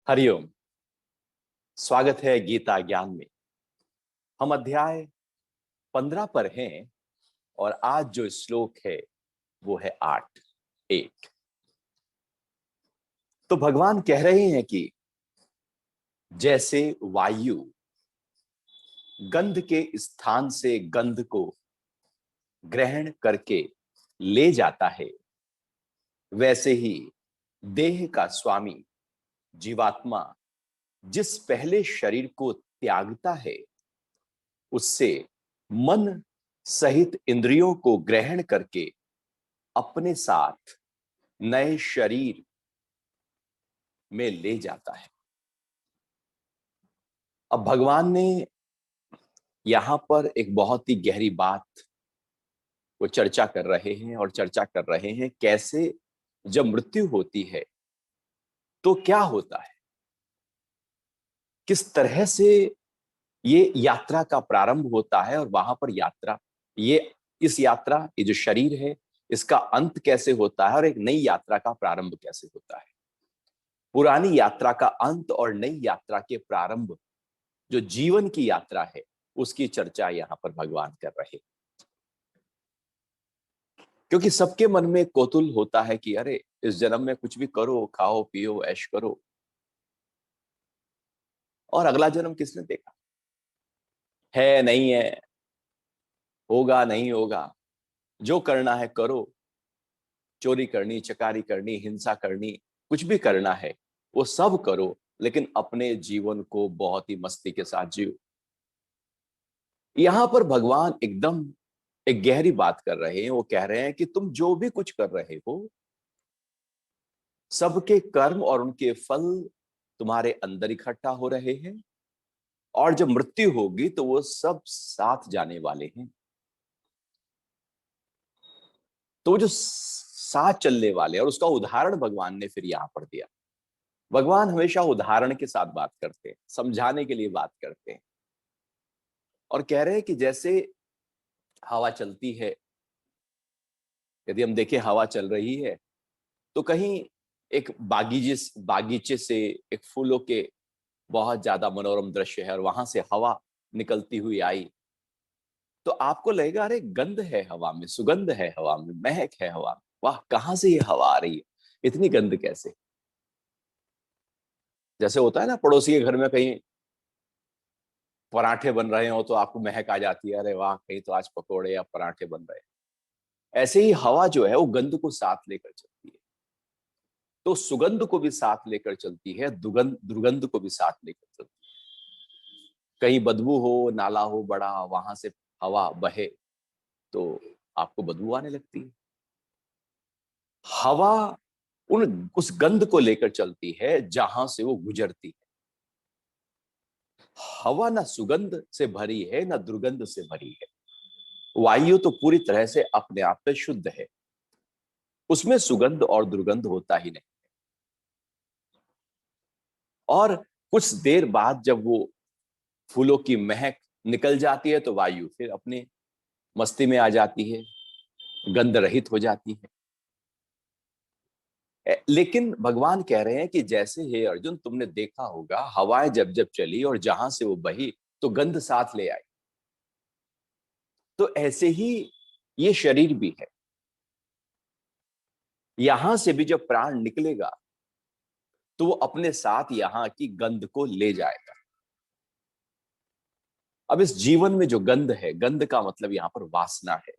हरिओम। स्वागत है गीता ज्ञान में। हम अध्याय 15 पर हैं और आज जो श्लोक है वो है 8। तो भगवान कह रहे हैं कि जैसे वायु गंध के स्थान से गंध को ग्रहण करके ले जाता है, वैसे ही देह का स्वामी जीवात्मा जिस पहले शरीर को त्यागता है, उससे मन सहित इंद्रियों को ग्रहण करके अपने साथ नए शरीर में ले जाता है। अब भगवान ने यहां पर एक बहुत ही गहरी बात वो चर्चा कर रहे हैं और चर्चा कर रहे हैं कैसे जब मृत्यु होती है तो क्या होता है, किस तरह से ये यात्रा का प्रारंभ होता है और वहां पर यात्रा, ये इस यात्रा, ये जो शरीर है इसका अंत कैसे होता है और एक नई यात्रा का प्रारंभ कैसे होता है। पुरानी यात्रा का अंत और नई यात्रा के प्रारंभ, जो जीवन की यात्रा है, उसकी चर्चा यहां पर भगवान कर रहे। क्योंकि सबके मन में कौतूहल होता है कि अरे इस जन्म में कुछ भी करो, खाओ पियो ऐश करो, और अगला जन्म किसने देखा है, नहीं है, होगा नहीं होगा, जो करना है करो, चोरी करनी, चकारी करनी, हिंसा करनी, कुछ भी करना है वो सब करो, लेकिन अपने जीवन को बहुत ही मस्ती के साथ जियो। यहां पर भगवान एकदम एक गहरी बात कर रहे हैं। वो कह रहे हैं कि तुम जो भी कुछ कर रहे हो, सबके कर्म और उनके फल तुम्हारे अंदर इकट्ठा हो रहे हैं, और जब मृत्यु होगी तो वो सब साथ जाने वाले हैं। तो वो जो साथ चलने वाले, और उसका उदाहरण भगवान ने फिर यहां पर दिया। भगवान हमेशा उदाहरण के साथ बात करते हैं, समझाने के लिए बात करते हैं, और कह रहे हैं कि जैसे हवा चलती है, यदि हम देखें हवा चल रही है तो कहीं एक बागीचे से एक फूलों के बहुत ज्यादा मनोरम दृश्य है और वहां से हवा निकलती हुई आई, तो आपको लगेगा अरे गंध है हवा में, सुगंध है हवा में, महक है हवा में, वाह कहां से ये हवा आ रही है, इतनी गंध कैसे। जैसे होता है ना, पड़ोसी के घर में कहीं पराठे बन रहे हो तो आपको महक आ जाती है, अरे वाह कहीं तो आज पकोड़े या पराठे बन रहे हैं। ऐसे ही हवा जो है वो गंध को साथ लेकर चलती है, तो सुगंध को भी साथ लेकर चलती है, दुर्गंध को भी साथ लेकर चलती है। कहीं बदबू हो, नाला हो बड़ा, वहां से हवा बहे तो आपको बदबू आने लगती है। हवा उस गंध को लेकर चलती है जहां से वो गुजरती है। हवा ना सुगंध से भरी है ना दुर्गंध से भरी है। वायु तो पूरी तरह से अपने आप में शुद्ध है, उसमें सुगंध और दुर्गंध होता ही नहीं। और कुछ देर बाद जब वो फूलों की महक निकल जाती है तो वायु फिर अपने मस्ती में आ जाती है, गंध रहित हो जाती है। लेकिन भगवान कह रहे हैं कि जैसे हे अर्जुन तुमने देखा होगा हवाएं जब जब चली और जहां से वो बही तो गंध साथ ले आई, तो ऐसे ही ये शरीर भी है। यहां से भी जब प्राण निकलेगा तो वो अपने साथ यहां की गंध को ले जाएगा। अब इस जीवन में जो गंध है, गंध का मतलब यहां पर वासना है,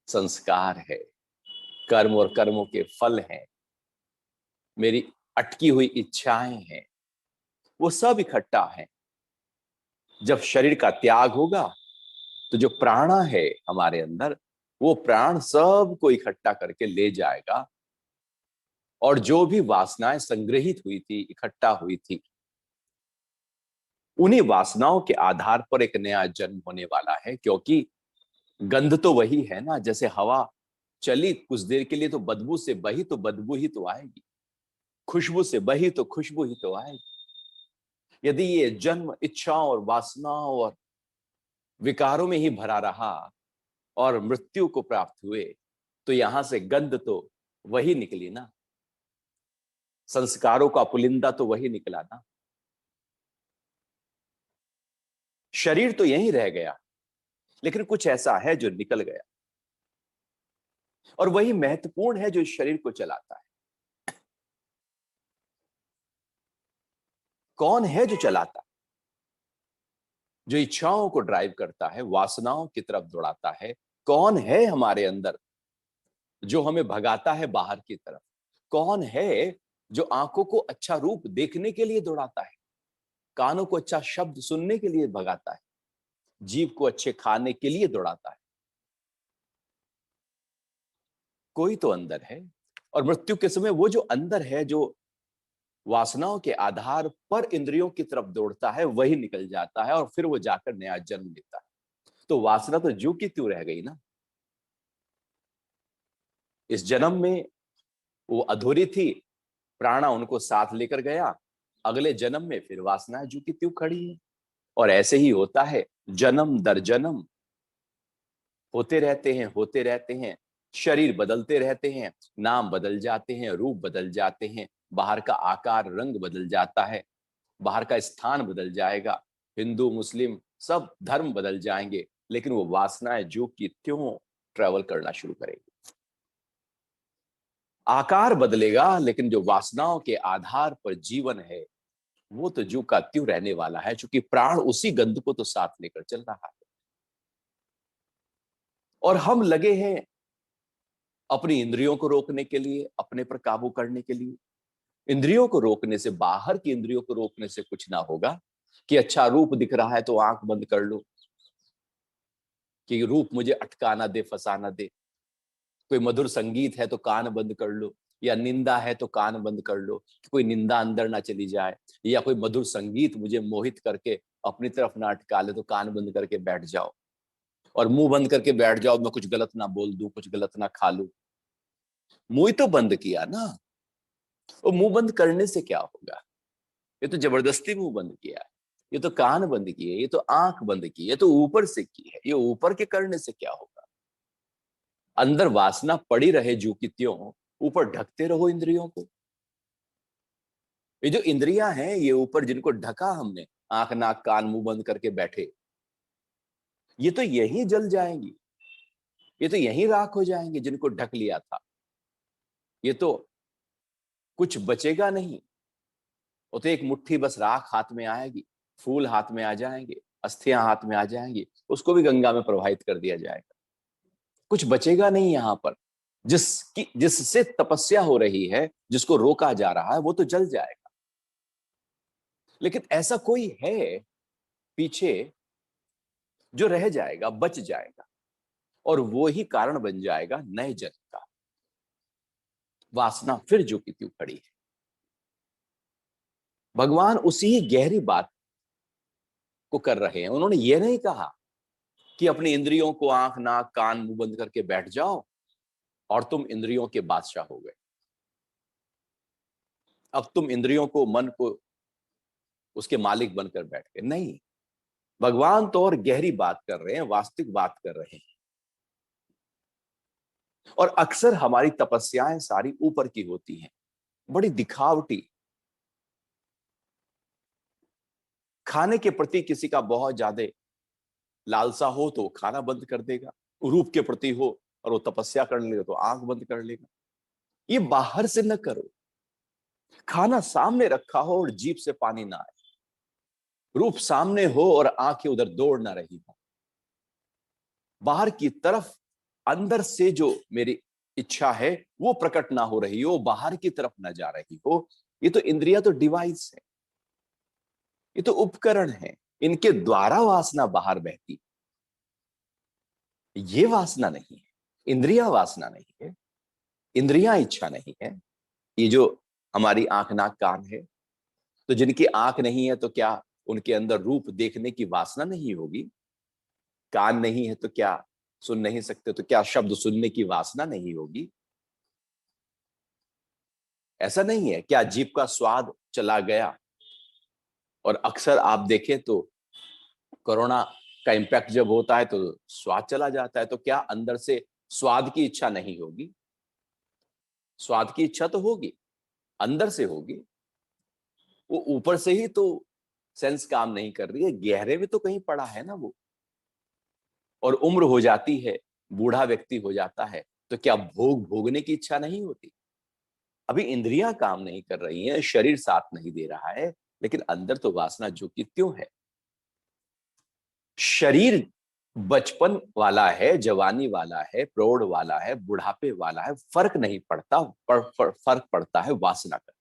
संस्कार है, कर्म और कर्मों के फल हैं, मेरी अटकी हुई इच्छाएं हैं, वो सब इकट्ठा है। जब शरीर का त्याग होगा तो जो प्राणा है हमारे अंदर, वो प्राण सबको इकट्ठा करके ले जाएगा, और जो भी वासनाएं संग्रहित हुई थी, इकट्ठा हुई थी, उन्हीं वासनाओं के आधार पर एक नया जन्म होने वाला है। क्योंकि गंध तो वही है ना, जैसे हवा चली कुछ देर के लिए तो बदबू से बही तो बदबू ही तो आएगी, खुशबू से बही तो खुशबू ही तो आएगी। यदि ये जन्म इच्छाओं और वासनाओं और विकारों में ही भरा रहा और मृत्यु को प्राप्त हुए, तो यहां से गंध तो वही निकली ना। संस्कारों का पुलिंदा तो वही निकला ना। शरीर तो यहीं रह गया, लेकिन कुछ ऐसा है जो निकल गया, और वही महत्वपूर्ण है जो इस शरीर को चलाता है। कौन है जो चलाता है? जो इच्छाओं को ड्राइव करता है, वासनाओं की तरफ दौड़ाता है? कौन है हमारे अंदर जो हमें भगाता है बाहर की तरफ? कौन है जो आंखों को अच्छा रूप देखने के लिए दौड़ाता है, कानों को अच्छा शब्द सुनने के लिए भगाता है, जीभ को अच्छे खाने के लिए दौड़ाता है? कोई तो अंदर है। और मृत्यु के समय वो जो अंदर है, जो वासनाओं के आधार पर इंद्रियों की तरफ दौड़ता है, वही निकल जाता है और फिर वो जाकर नया जन्म लेता है। तो वासना तो ज्यों की त्यों रह गई ना। इस जन्म में वो अधूरी थी, प्राणा उनको साथ लेकर गया। अगले जन्म में फिर वासनाएं ज्यों की त्यों खड़ी है। और ऐसे ही होता है, जन्म दर जन्म होते रहते हैं, होते रहते हैं। शरीर बदलते रहते हैं, नाम बदल जाते हैं, रूप बदल जाते हैं, बाहर का आकार रंग बदल जाता है, बाहर का स्थान बदल जाएगा, हिंदू मुस्लिम सब धर्म बदल जाएंगे, लेकिन वो वासनाएं जो कि त्यों ट्रेवल करना शुरू करेगी। आकार बदलेगा, लेकिन जो वासनाओं के आधार पर जीवन है वो तो जू का त्यों रहने वाला है, क्योंकि प्राण उसी गंध को तो साथ लेकर चल रहा है। और हम लगे हैं अपनी इंद्रियों को रोकने के लिए, अपने पर काबू करने के लिए। इंद्रियों को रोकने से, बाहर की इंद्रियों को रोकने से कुछ ना होगा। कि अच्छा रूप दिख रहा है तो आंख बंद कर लो, कि रूप मुझे अटका ना दे, फंसा ना दे। कोई मधुर संगीत है तो कान बंद कर लो, या निंदा है तो कान बंद कर लो कि कोई निंदा अंदर ना चली जाए, या कोई मधुर संगीत मुझे मोहित करके अपनी तरफ ना अटका ले, तो कान बंद करके बैठ जाओ और मुंह बंद करके बैठ जाओ, मैं कुछ गलत ना बोल दूं, कुछ गलत ना खा लूं। मुंह ही तो बंद किया ना। और मुंह बंद करने से क्या होगा? ये तो जबरदस्ती मुंह बंद किया है। ये तो कान बंद किए, ये तो आंख बंद की, ये तो ऊपर से की है। ये ऊपर के करने से क्या होगा? अंदर वासना पड़ी रहे जू की त्यों, ऊपर ढकते रहो इंद्रियों को। ये जो इंद्रियां हैं, ये ऊपर जिनको ढका हमने, आंख नाक कान मुंह बंद करके बैठे, ये तो यही जल जाएंगी, ये तो यही राख हो जाएंगे जिनको ढक लिया था। ये तो कुछ बचेगा नहीं। वो तो एक मुट्ठी बस राख हाथ में आएगी, फूल हाथ में आ जाएंगे, अस्थियां हाथ में आ जाएंगी, उसको भी गंगा में प्रवाहित कर दिया जाएगा। कुछ बचेगा नहीं यहां पर। जिससे तपस्या हो रही है, जिसको रोका जा रहा है, वो तो जल जाएगा। लेकिन ऐसा कोई है पीछे जो रह जाएगा, बच जाएगा, और वो ही कारण बन जाएगा नए जन्म का। वासना फिर जो की त्यों खड़ी है। भगवान उसी गहरी बात को कर रहे हैं। उन्होंने ये नहीं कहा कि अपनी इंद्रियों को आंख नाक कान मुंह बंद करके बैठ जाओ और तुम इंद्रियों के बादशाह हो गए। अब तुम इंद्रियों को, मन को उसके मालिक बनकर बैठ गए। नहीं, भगवान तो और गहरी बात कर रहे हैं, वास्तविक बात कर रहे हैं। और अक्सर हमारी तपस्याएं सारी ऊपर की होती हैं, बड़ी दिखावटी। खाने के प्रति किसी का बहुत ज्यादा लालसा हो तो खाना बंद कर देगा, रूप के प्रति हो और वो तपस्या करने लगे तो आंख बंद कर लेगा। ये बाहर से न करो। खाना सामने रखा हो और जीभ से पानी ना आए, रूप सामने हो और आंखें उधर दौड़ ना रही हो, बाहर की तरफ अंदर से जो मेरी इच्छा है वो प्रकट ना हो रही हो, बाहर की तरफ ना जा रही हो। ये तो इंद्रिया तो डिवाइस है, ये तो उपकरण है, इनके द्वारा वासना बाहर बहती। ये वासना नहीं है, इंद्रिया वासना नहीं है, इंद्रिया इच्छा नहीं है। ये जो हमारी आंख नाक कान है, तो जिनकी आंख नहीं है तो क्या उनके अंदर रूप देखने की वासना नहीं होगी? कान नहीं है तो क्या सुन नहीं सकते? तो क्या शब्द सुनने की वासना नहीं होगी? ऐसा नहीं है। क्या जीभ का स्वाद चला गया? और अक्सर आप देखें तो कोरोना का इंपैक्ट जब होता है तो स्वाद चला जाता है, तो क्या अंदर से स्वाद की इच्छा नहीं होगी? स्वाद की इच्छा तो होगी। अंदर से होगी। वो ऊपर से ही तो सेंस काम नहीं कर रही है, गहरे में तो कहीं पड़ा है ना वो। और उम्र हो जाती है, बूढ़ा व्यक्ति हो जाता है, तो क्या भोग भोगने की इच्छा नहीं होती? अभी इंद्रियां काम नहीं कर रही हैं, शरीर साथ नहीं दे रहा है, लेकिन अंदर तो वासना जो कि त्यों है। शरीर बचपन वाला है, जवानी वाला है, प्रौढ़ वाला है, बुढ़ापे वाला है, फर्क नहीं पड़ता। फर्क पड़ता है वासना का।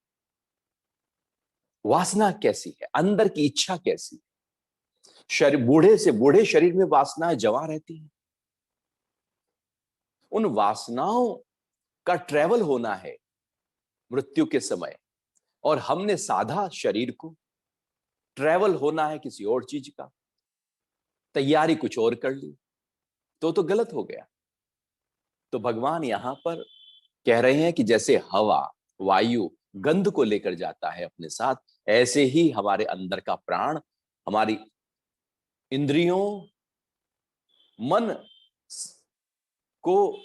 वासना कैसी है, अंदर की इच्छा कैसी है। शरीर बूढ़े से बूढ़े शरीर में वासनाएं जमा रहती हैं। उन वासनाओं का ट्रेवल होना है मृत्यु के समय, और हमने साधा शरीर को। ट्रेवल होना है किसी और चीज का, तैयारी कुछ और कर ली, तो गलत हो गया। तो भगवान यहां पर कह रहे हैं कि जैसे हवा, वायु गंध को लेकर जाता है अपने साथ, ऐसे ही हमारे अंदर का प्राण, हमारी इंद्रियों, मन को,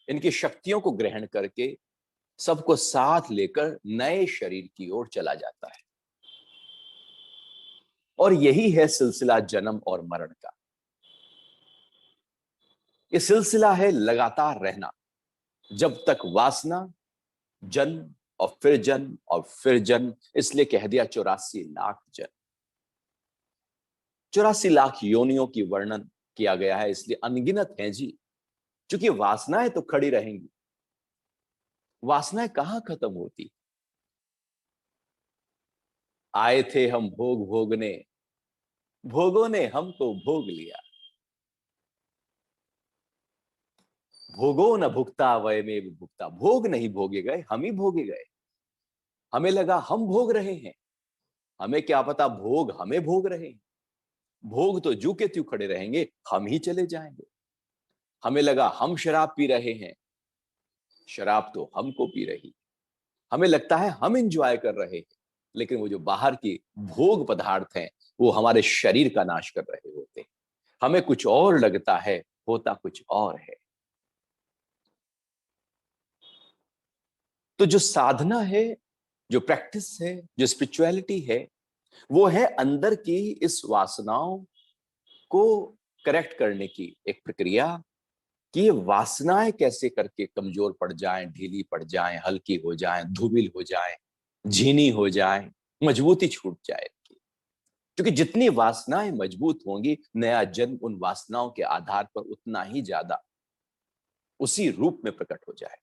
इनकी शक्तियों को ग्रहण करके सबको साथ लेकर नए शरीर की ओर चला जाता है। और यही है सिलसिला जन्म और मरण का। ये सिलसिला है लगातार रहना, जब तक वासना, जन्म और फिर जन्म और फिर जन्म। इसलिए कह दिया 84 लाख जन्म, 84 लाख योनियों की वर्णन किया गया है, इसलिए अनगिनत हैं जी। क्योंकि वासनाएं तो खड़ी रहेंगी, वासनाएं कहां खत्म होती। आए थे हम भोग भोगने, भोगों ने हमको भोग लिया। भोगो न भुगता वय में भुगता, भोग नहीं भोगे गए, हम ही भोगे गए। हमें लगा हम भोग रहे हैं, हमें क्या पता भोग हमें भोग रहे हैं। भोग तो जू के त्यों खड़े रहेंगे, हम ही चले जाएंगे। हमें लगा हम शराब पी रहे हैं, शराब तो हमको पी रही। हमें लगता है हम इंजॉय कर रहे हैं, लेकिन वो जो बाहर की भोग पदार्थ हैं, वो हमारे शरीर का नाश कर रहे होते हैं। हमें कुछ और लगता है, होता कुछ और है। तो जो साधना है, जो प्रैक्टिस है, जो स्पिरिचुअलिटी है, वो है अंदर की इस वासनाओं को करेक्ट करने की एक प्रक्रिया, कि ये वासनाएं कैसे करके कमजोर पड़ जाएं, ढीली पड़ जाएं, हल्की हो जाएं, धूमिल हो जाएं, झीनी हो जाएं, मजबूती छूट जाए इनकी। क्योंकि जितनी वासनाएं मजबूत होंगी, नया जन्म उन वासनाओं के आधार पर उतना ही ज्यादा उसी रूप में प्रकट हो जाए।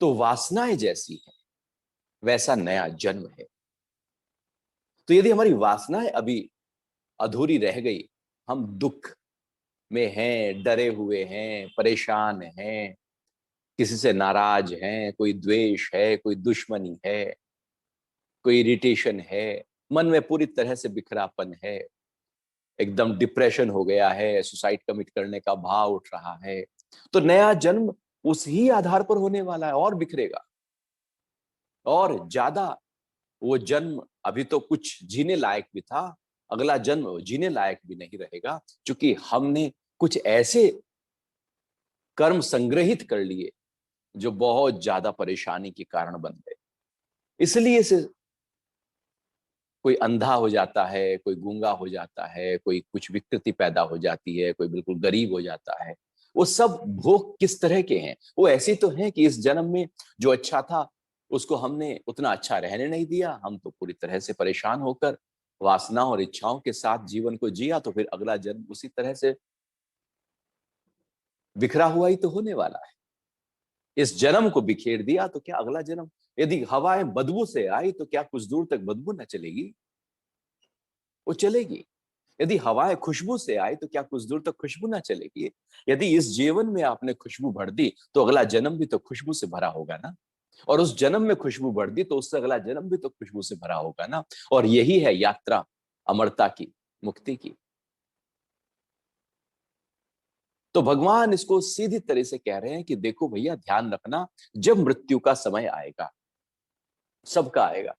तो वासनाएं जैसी है, वैसा नया जन्म है। तो यदि हमारी वासनाएं अभी अधूरी रह गई, हम दुख में हैं, डरे हुए हैं, परेशान हैं, किसी से नाराज हैं, कोई द्वेष है, कोई दुश्मनी है, कोई इरिटेशन है, मन में पूरी तरह से बिखरापन है, एकदम डिप्रेशन हो गया है, सुसाइड कमिट करने का भाव उठ रहा है, तो नया जन्म उस ही आधार पर होने वाला है, और बिखरेगा और ज्यादा। वो जन्म अभी तो कुछ जीने लायक भी था, अगला जन्म जीने लायक भी नहीं रहेगा, क्योंकि हमने कुछ ऐसे कर्म संग्रहित कर लिए जो बहुत ज्यादा परेशानी के कारण बन गए। इसलिए से कोई अंधा हो जाता है, कोई गूंगा हो जाता है, कोई कुछ विकृति पैदा हो जाती है, कोई बिल्कुल गरीब हो जाता है। वो सब भोग किस तरह के हैं? वो ऐसे तो हैं कि इस जन्म में जो अच्छा था उसको हमने उतना अच्छा रहने नहीं दिया, हम तो पूरी तरह से परेशान होकर वासनाओं और इच्छाओं के साथ जीवन को जिया, तो फिर अगला जन्म उसी तरह से बिखरा हुआ ही तो होने वाला है। इस जन्म को बिखेर दिया तो क्या अगला जन्म, यदि हवाएं बदबू से आई तो क्या कुछ दूर तक बदबू न चलेगी? वो चलेगी। यदि हवाएं खुशबू से आई तो क्या कुछ दूर तक खुशबू ना चलेगी? यदि इस जीवन में आपने खुशबू भर दी, तो अगला जन्म भी तो खुशबू से भरा होगा ना। और उस जन्म में खुशबू भर दी, तो उससे अगला जन्म भी तो खुशबू से भरा होगा ना। और यही है यात्रा अमरता की, मुक्ति की। तो भगवान इसको सीधी तरह से कह रहे हैं कि देखो भैया, ध्यान रखना, जब मृत्यु का समय आएगा, सबका आएगा,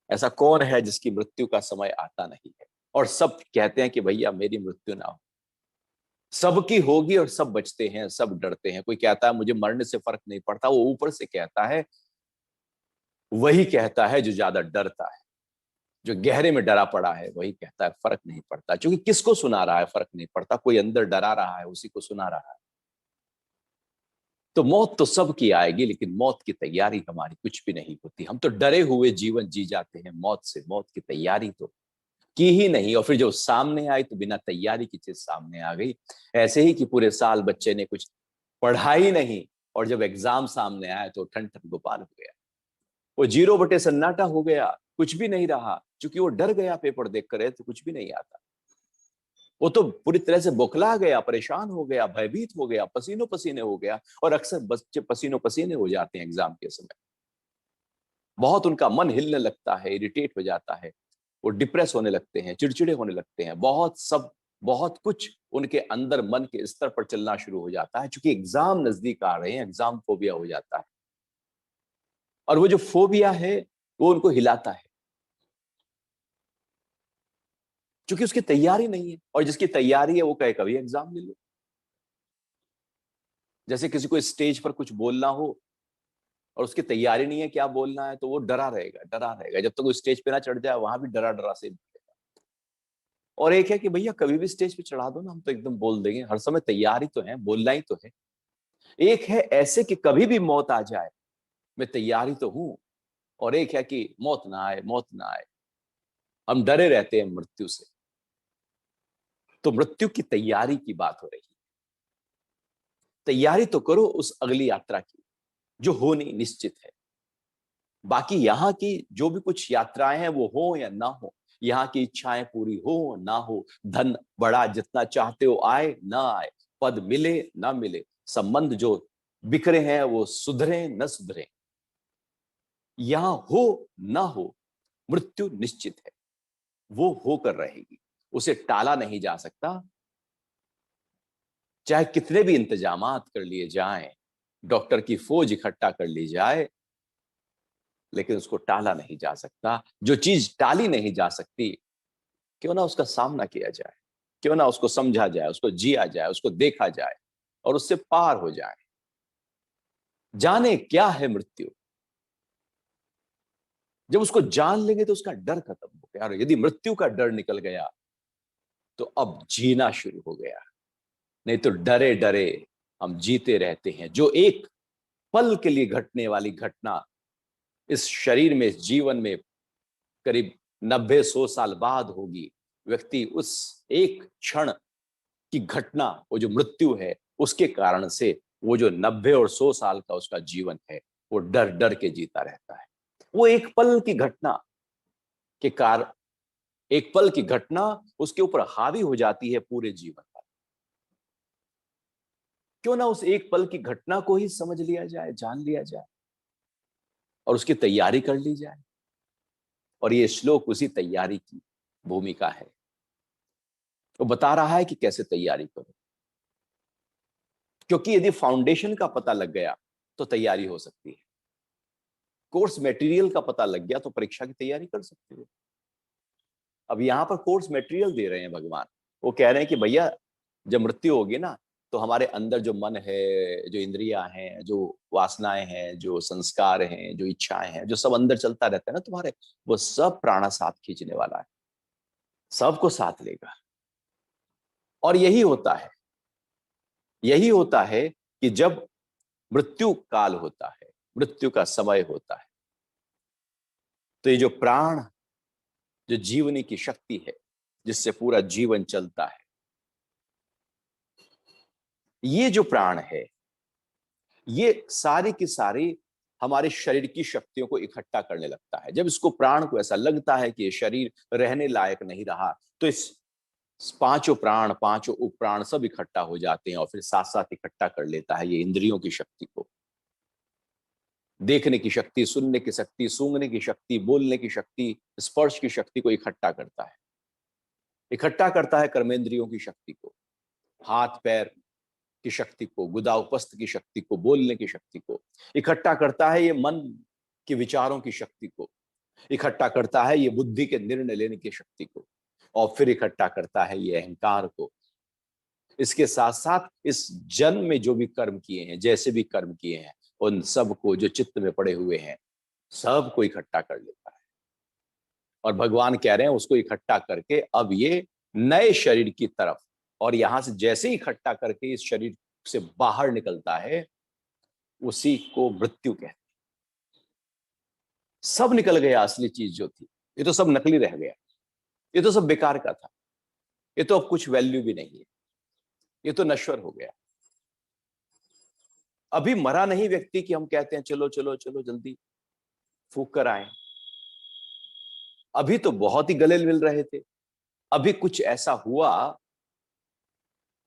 ऐसा कौन है जिसकी मृत्यु का समय आता नहीं है? और सब कहते हैं कि भैया मेरी मृत्यु ना हो। सबकी होगी और सब बचते हैं, सब डरते हैं। कोई कहता है मुझे मरने से फर्क नहीं पड़ता, वो ऊपर से कहता है, वही कहता है जो ज्यादा डरता है, जो गहरे में डरा पड़ा है, वही कहता है फर्क नहीं पड़ता। क्योंकि किसको सुना रहा है फर्क नहीं पड़ता? कोई अंदर डरा रहा है, उसी को सुना रहा है। तो मौत तो सबकी आएगी, लेकिन मौत की तैयारी हमारी कुछ भी नहीं होती। हम तो डरे हुए जीवन जी जाते हैं मौत से, मौत की तैयारी तो की ही नहीं। और फिर जो सामने आई तो बिना तैयारी की चीज सामने आ गई। ऐसे ही कि पूरे साल बच्चे ने कुछ पढ़ा ही नहीं, और जब एग्जाम सामने आया तो ठन ठन गोपाल हो गया। वो 0 बटे सन्नाटा हो गया, कुछ भी नहीं रहा, क्योंकि वो डर गया। पेपर देख कर तो कुछ भी नहीं आता। वो तो पूरी तरह से बौखला गया, परेशान हो गया, भयभीत हो गया, पसीनों पसीने हो गया। और अक्सर बच्चे पसीनों पसीने हो जाते हैं एग्जाम के समय। बहुत उनका मन हिलने लगता है, इरिटेट हो जाता है, वो डिप्रेस होने लगते हैं, चिड़चिड़े होने लगते हैं, बहुत कुछ उनके अंदर मन के स्तर पर चलना शुरू हो जाता है। क्योंकि एग्जाम नजदीक आ रहे हैं, एग्जाम फोबिया हो जाता है। और वो जो फोबिया है वो उनको हिलाता है, क्योंकि उसकी तैयारी नहीं है। और जिसकी तैयारी है वो कहे कभी एग्जाम ले लो। जैसे किसी को स्टेज पर कुछ बोलना हो और उसकी तैयारी नहीं है क्या बोलना है, तो वो डरा रहेगा, डरा रहेगा जब तक वो स्टेज पे ना चढ़ जाए, वहां भी डरा डरा से। और एक है कि भैया कभी भी स्टेज पे चढ़ा दो ना, हम तो एकदम बोल देंगे, हर समय तैयारी तो है, बोलना ही तो है। एक है ऐसे कि कभी भी मौत आ जाए, मैं तैयारी तो हूं। और एक है कि मौत ना आए, मौत ना आए, हम डरे रहते हैं मृत्यु से। तो मृत्यु की तैयारी की बात हो रही है। तैयारी तो करो उस अगली यात्रा की, जो होनी निश्चित है। बाकी यहाँ की जो भी कुछ यात्राएं हैं, वो हो या ना हो, यहाँ की इच्छाएं पूरी हो ना हो, धन बड़ा जितना चाहते हो आए ना आए, पद मिले ना मिले, संबंध जो बिखरे हैं वो सुधरे न सुधरे, यहाँ हो ना हो, मृत्यु निश्चित है। वो होकर रहेगी, उसे टाला नहीं जा सकता। चाहे कितने भी इंतजामात कर लिए जाएं, डॉक्टर की फौज इकट्ठा कर ली जाए, लेकिन उसको टाला नहीं जा सकता। जो चीज टाली नहीं जा सकती, क्यों ना उसका सामना किया जाए, क्यों ना उसको समझा जाए, उसको जिया जाए, उसको देखा जाए और उससे पार हो जाए। जाने क्या है मृत्यु, जब उसको जान लेंगे तो उसका डर खत्म हो गया। और यदि मृत्यु का डर निकल गया तो अब जीना शुरू हो गया। नहीं तो डरे डरे हम जीते रहते हैं। जो एक पल के लिए घटने वाली घटना इस शरीर में, इस जीवन में करीब 90-100 साल बाद होगी, व्यक्ति उस एक क्षण की घटना, वो जो मृत्यु है, उसके कारण से वो जो 90 और 100 साल का उसका जीवन है, वो डर डर के जीता रहता है। वो एक पल की घटना के कारण, एक पल की घटना उसके ऊपर हावी हो जाती है पूरे जीवन पर। क्यों ना उस एक पल की घटना को ही समझ लिया जाए, जान लिया जाए और उसकी तैयारी कर ली जाए। और ये श्लोक उसी तैयारी की भूमिका है। वो बता रहा है कि कैसे तैयारी करो। क्योंकि यदि फाउंडेशन का पता लग गया तो तैयारी हो सकती है। कोर्स मटेरियल का पता लग गया तो परीक्षा की तैयारी कर सकते हो। अब यहां पर कोर्स मटेरियल दे रहे हैं भगवान। वो कह रहे हैं कि भैया जब मृत्यु होगी ना, तो हमारे अंदर जो मन है, जो इंद्रियां हैं, जो वासनाएं हैं, जो संस्कार हैं, जो इच्छाएं हैं, जो सब अंदर चलता रहता है ना तुम्हारे, वो सब प्राणा साथ खींचने वाला है, सबको साथ लेगा। और यही होता है, यही होता है कि जब मृत्यु काल होता है, मृत्यु का समय होता है, तो ये जो प्राण, जो जीवनी की शक्ति है, जिससे पूरा जीवन चलता है, ये जो प्राण है, ये सारी की सारी हमारे शरीर की शक्तियों को इकट्ठा करने लगता है। जब इसको, प्राण को ऐसा लगता है कि ये शरीर रहने लायक नहीं रहा, तो इस पांचों प्राण, पांचों उपप्राण सब इकट्ठा हो जाते हैं और फिर साथ साथ इकट्ठा कर लेता है ये इंद्रियों की शक्ति को। देखने की शक्ति, सुनने की शक्ति, सूंघने की शक्ति, बोलने की शक्ति, स्पर्श की शक्ति को इकट्ठा करता है। इकट्ठा करता है कर्मेंद्रियों की शक्ति को, हाथ पैर की शक्ति को, गुदा उपस्थ की शक्ति को, बोलने की शक्ति को। इकट्ठा करता है ये मन के विचारों की शक्ति को। इकट्ठा करता है ये बुद्धि के निर्णय लेने की शक्ति को। और फिर इकट्ठा करता है ये अहंकार को। इसके साथ साथ इस जन्म में जो भी कर्म किए हैं, जैसे भी कर्म किए हैं, उन सब को जो चित्त में पड़े हुए हैं सबको इकट्ठा कर लेता है। और भगवान कह रहे हैं उसको इकट्ठा करके अब ये नए शरीर की तरफ, और यहां से जैसे ही इकट्ठा करके इस शरीर से बाहर निकलता है, उसी को मृत्यु कहते हैं। सब निकल गया, असली चीज जो थी, ये तो सब नकली रह गया, ये तो सब बेकार का था, ये तो अब कुछ वैल्यू भी नहीं है, ये तो नश्वर हो गया। अभी मरा नहीं व्यक्ति कि हम कहते हैं चलो चलो चलो जल्दी फूक कर आए, अभी तो बहुत ही गले मिल रहे थे, अभी कुछ ऐसा हुआ,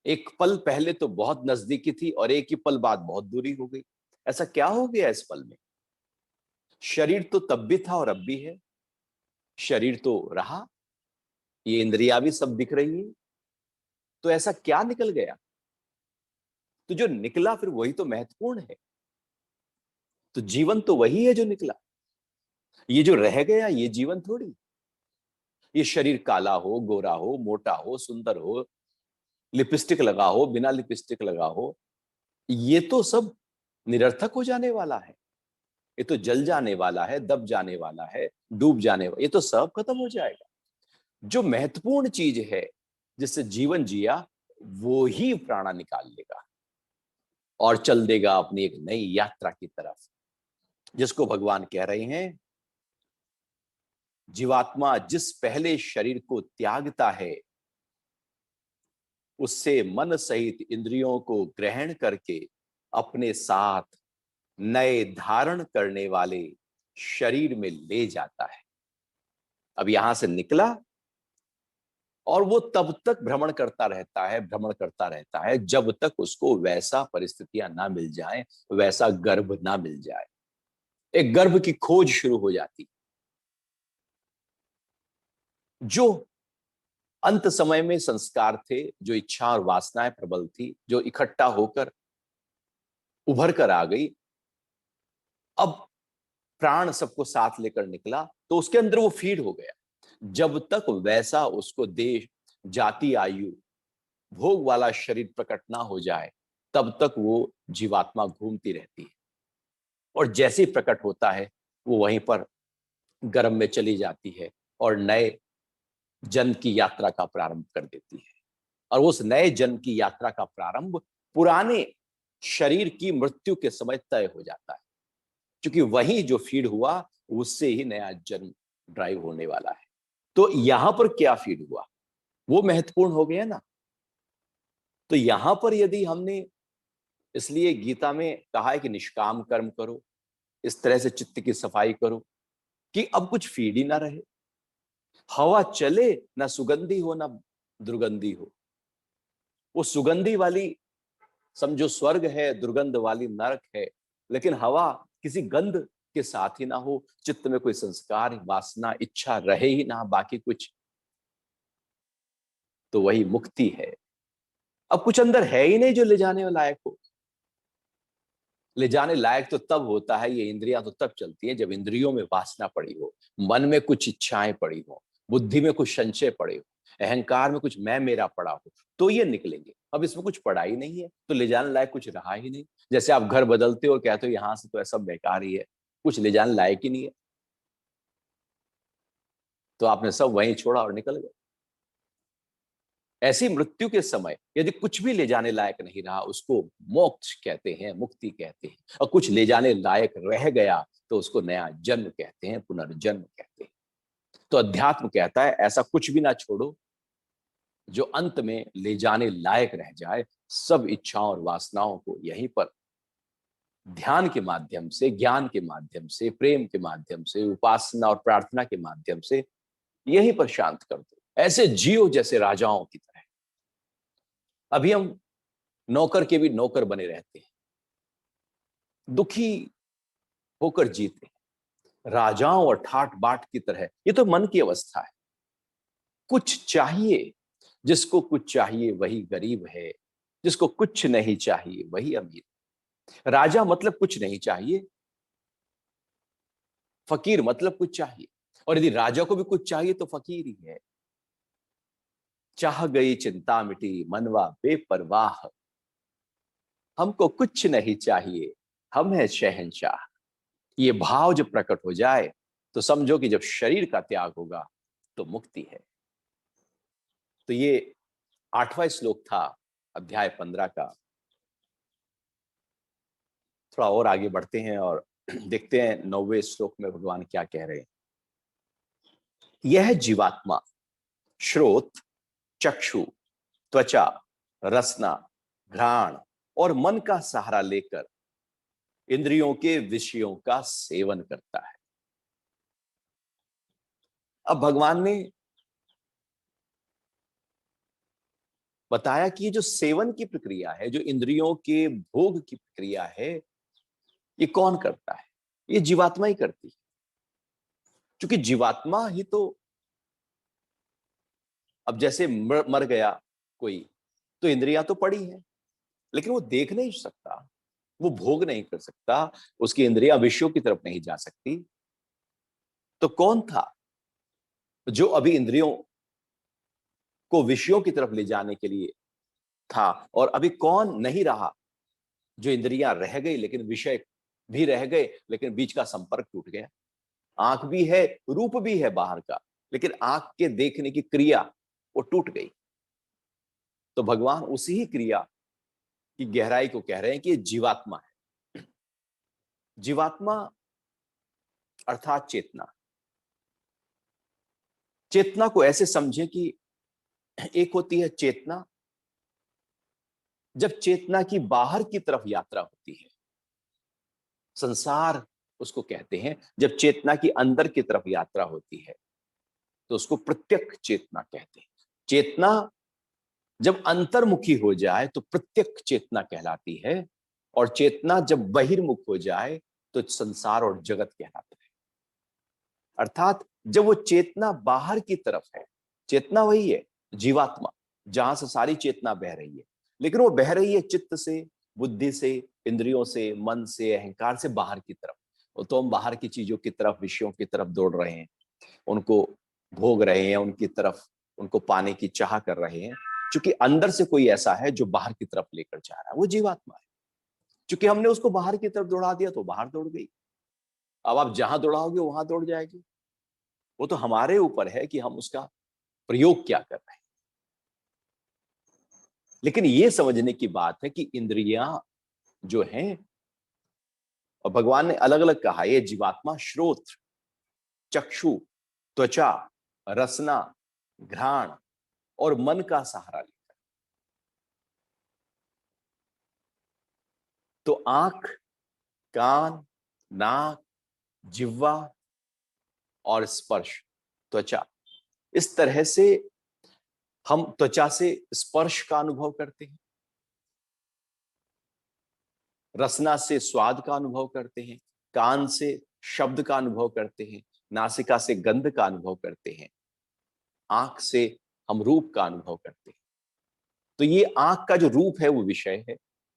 एक पल पहले तो बहुत नजदीकी थी और एक ही पल बाद बहुत दूरी हो गई। ऐसा क्या हो गया इस पल में? शरीर तो तब भी था और अब भी है, शरीर तो रहा, ये इंद्रियां भी सब दिख रही है, तो ऐसा क्या निकल गया? तो जो निकला फिर वही तो महत्वपूर्ण है, तो जीवन तो वही है जो निकला, ये जो रह गया ये जीवन थोड़ी। ये शरीर काला हो, गोरा हो, मोटा हो, सुंदर हो, लिपस्टिक लगा हो, बिना लिपस्टिक लगा हो, ये तो सब निरर्थक हो जाने वाला है, ये तो जल जाने वाला है, दब जाने वाला है, डूब जाने वाला, ये तो सब खत्म हो जाएगा। जो महत्वपूर्ण चीज है जिससे जीवन जिया, वो ही प्राणा निकाल लेगा और चल देगा अपनी एक नई यात्रा की तरफ, जिसको भगवान कह रहे हैं जीवात्मा जिस पहले शरीर को त्यागता है, उससे मन सहित इंद्रियों को ग्रहण करके अपने साथ नए धारण करने वाले शरीर में ले जाता है। अब यहां से निकला और वो तब तक भ्रमण करता रहता है, भ्रमण करता रहता है जब तक उसको वैसा परिस्थितियां ना मिल जाएं, वैसा गर्भ ना मिल जाए, एक गर्भ की खोज शुरू हो जाती, जो अंत समय में संस्कार थे, जो इच्छा और वासनाएं प्रबल थी, जो इकट्ठा होकर उभर कर आ गई। अब प्राण सबको साथ लेकर निकला तो उसके अंदर वो फीड हो गया। जब तक वैसा उसको देश, जाति, आयु, भोग वाला शरीर प्रकट ना हो जाए, तब तक वो जीवात्मा घूमती रहती है, और जैसे ही प्रकट होता है वो वहीं पर गर्भ में चली जाती है और नए जन्म की यात्रा का प्रारंभ कर देती है। और उस नए जन्म की यात्रा का प्रारंभ पुराने शरीर की मृत्यु के समय तय हो जाता है, क्योंकि वही जो फीड हुआ उससे ही नया जन्म ड्राइव होने वाला है। तो यहां पर क्या फीड हुआ वो महत्वपूर्ण हो गया ना। तो यहां पर यदि हमने, इसलिए गीता में कहा है कि निष्काम कर्म करो, इस तरह से चित्त की सफाई करो कि अब कुछ फीड ही ना रहे, हवा चले, ना सुगंधी हो ना दुर्गंधी हो। वो सुगंधी वाली समझो स्वर्ग है, दुर्गंध वाली नरक है, लेकिन हवा किसी गंध के साथ ही ना हो, चित्त में कोई संस्कार, वासना, इच्छा रहे ही ना, बाकी कुछ, तो वही मुक्ति है। अब कुछ अंदर है ही नहीं जो ले जाने लायक हो। ले जाने लायक तो तब होता है, ये इंद्रियां तो तब चलती हैं जब इंद्रियों में वासना पड़ी हो, मन में कुछ इच्छाएं पड़ी हो, बुद्धि में कुछ संशय पड़े हो, अहंकार में कुछ मैं मेरा पड़ा हो, तो ये निकलेंगे। अब इसमें कुछ पड़ा ही नहीं है तो ले जाने लायक कुछ रहा ही नहीं। जैसे आप घर बदलते हो और कहते हो यहां से तो ऐसा बेकार ही है, कुछ ले जाने लायक ही नहीं है, तो आपने सब वहीं छोड़ा और निकल गए। ऐसी मृत्यु के समय यदि कुछ भी ले जाने लायक नहीं रहा, उसको मोक्ष कहते हैं, मुक्ति कहते हैं। और कुछ ले जाने लायक रह गया तो उसको नया जन्म कहते हैं, पुनर्जन्म कहते हैं। तो अध्यात्म कहता है ऐसा कुछ भी ना छोड़ो जो अंत में ले जाने लायक रह जाए। सब इच्छाओं और वासनाओं को यहीं पर ध्यान के माध्यम से, ज्ञान के माध्यम से, प्रेम के माध्यम से, उपासना और प्रार्थना के माध्यम से यहीं पर शांत कर दो। ऐसे जियो जैसे राजाओं की तरह। अभी हम नौकर के भी नौकर बने रहते हैं, दुखी होकर जीते हैं, राजाओं और ठाट बाट की तरह। ये तो मन की अवस्था है। कुछ चाहिए, जिसको कुछ चाहिए वही गरीब है, जिसको कुछ नहीं चाहिए वही अमीर। राजा मतलब कुछ नहीं चाहिए, फकीर मतलब कुछ चाहिए, और यदि राजा को भी कुछ चाहिए तो फकीर ही है। चाह गई चिंता मिटी मनवा बेपरवाह, हमको कुछ नहीं चाहिए, हम है शहंशाह। ये भाव जब प्रकट हो जाए तो समझो कि जब शरीर का त्याग होगा तो मुक्ति है। तो ये 8वां श्लोक था अध्याय 15 का। थोड़ा और आगे बढ़ते हैं और देखते हैं 9वें श्लोक में भगवान क्या कह रहे हैं। यह जीवात्मा श्रोत, चक्षु, त्वचा, रसना, घ्राण और मन का सहारा लेकर इंद्रियों के विषयों का सेवन करता है। अब भगवान ने बताया कि ये जो सेवन की प्रक्रिया है, जो इंद्रियों के भोग की प्रक्रिया है, ये कौन करता है? ये जीवात्मा ही करती है। क्योंकि जीवात्मा ही तो, अब जैसे मर गया कोई तो इंद्रियां तो पड़ी हैं, लेकिन वो देख नहीं सकता, वो भोग नहीं कर सकता, उसकी इंद्रियां विषयों की तरफ नहीं जा सकती। तो कौन था जो अभी इंद्रियों को विषयों की तरफ ले जाने के लिए था, और अभी कौन नहीं रहा जो इंद्रियां रह गई लेकिन विषय भी रह गए, लेकिन बीच का संपर्क टूट गया। आंख भी है, रूप भी है बाहर का, लेकिन आंख के देखने की क्रिया वो टूट गई। तो भगवान उसी ही क्रिया की गहराई को कह रहे हैं कि ये जीवात्मा है। जीवात्मा अर्थात चेतना। चेतना को ऐसे समझे कि एक होती है चेतना जब चेतना की बाहर की तरफ यात्रा होती है, संसार उसको कहते हैं। जब चेतना की अंदर की तरफ यात्रा होती है तो उसको प्रत्यक्ष चेतना कहते हैं। चेतना जब अंतर्मुखी हो जाए तो प्रत्यक्ष चेतना कहलाती है, और चेतना जब बहिर्मुख हो जाए तो संसार और जगत कहलाता है। अर्थात जब वो चेतना बाहर की तरफ है, चेतना वही है जीवात्मा, जहां से सारी चेतना बह रही है, लेकिन वो बह रही है चित्त से, बुद्धि से, इंद्रियों से, मन से, अहंकार से बाहर की तरफ। वो तो हम बाहर की चीजों की तरफ, विषयों की तरफ दौड़ रहे हैं, उनको भोग रहे हैं, उनकी तरफ, उनको पाने की चाह कर रहे हैं। क्योंकि अंदर से कोई ऐसा है जो बाहर की तरफ लेकर जा रहा है, वो जीवात्मा है। क्योंकि हमने उसको बाहर की तरफ दौड़ा दिया तो बाहर दौड़ गई। अब आप जहां दौड़ाओगे वहां दौड़ जाएगी। वो तो हमारे ऊपर है कि हम उसका प्रयोग क्या कर रहे हैं। लेकिन ये समझने की बात है कि इंद्रियां जो हैं, और भगवान ने अलग अलग कहा, ये जीवात्मा श्रोत, चक्षु, त्वचा, रसना, घ्राण और मन का सहारा लेकर। तो आंख, कान, नाक, जिह्वा और स्पर्श, त्वचा, इस तरह से हम त्वचा से स्पर्श का अनुभव करते हैं, रसना से स्वाद का अनुभव करते हैं, कान से शब्द का अनुभव करते हैं, नासिका से गंध का अनुभव करते हैं, आंख से हम रूप का अनुभव करते हैं। तो ये आंख का जो रूप है वो विषय है,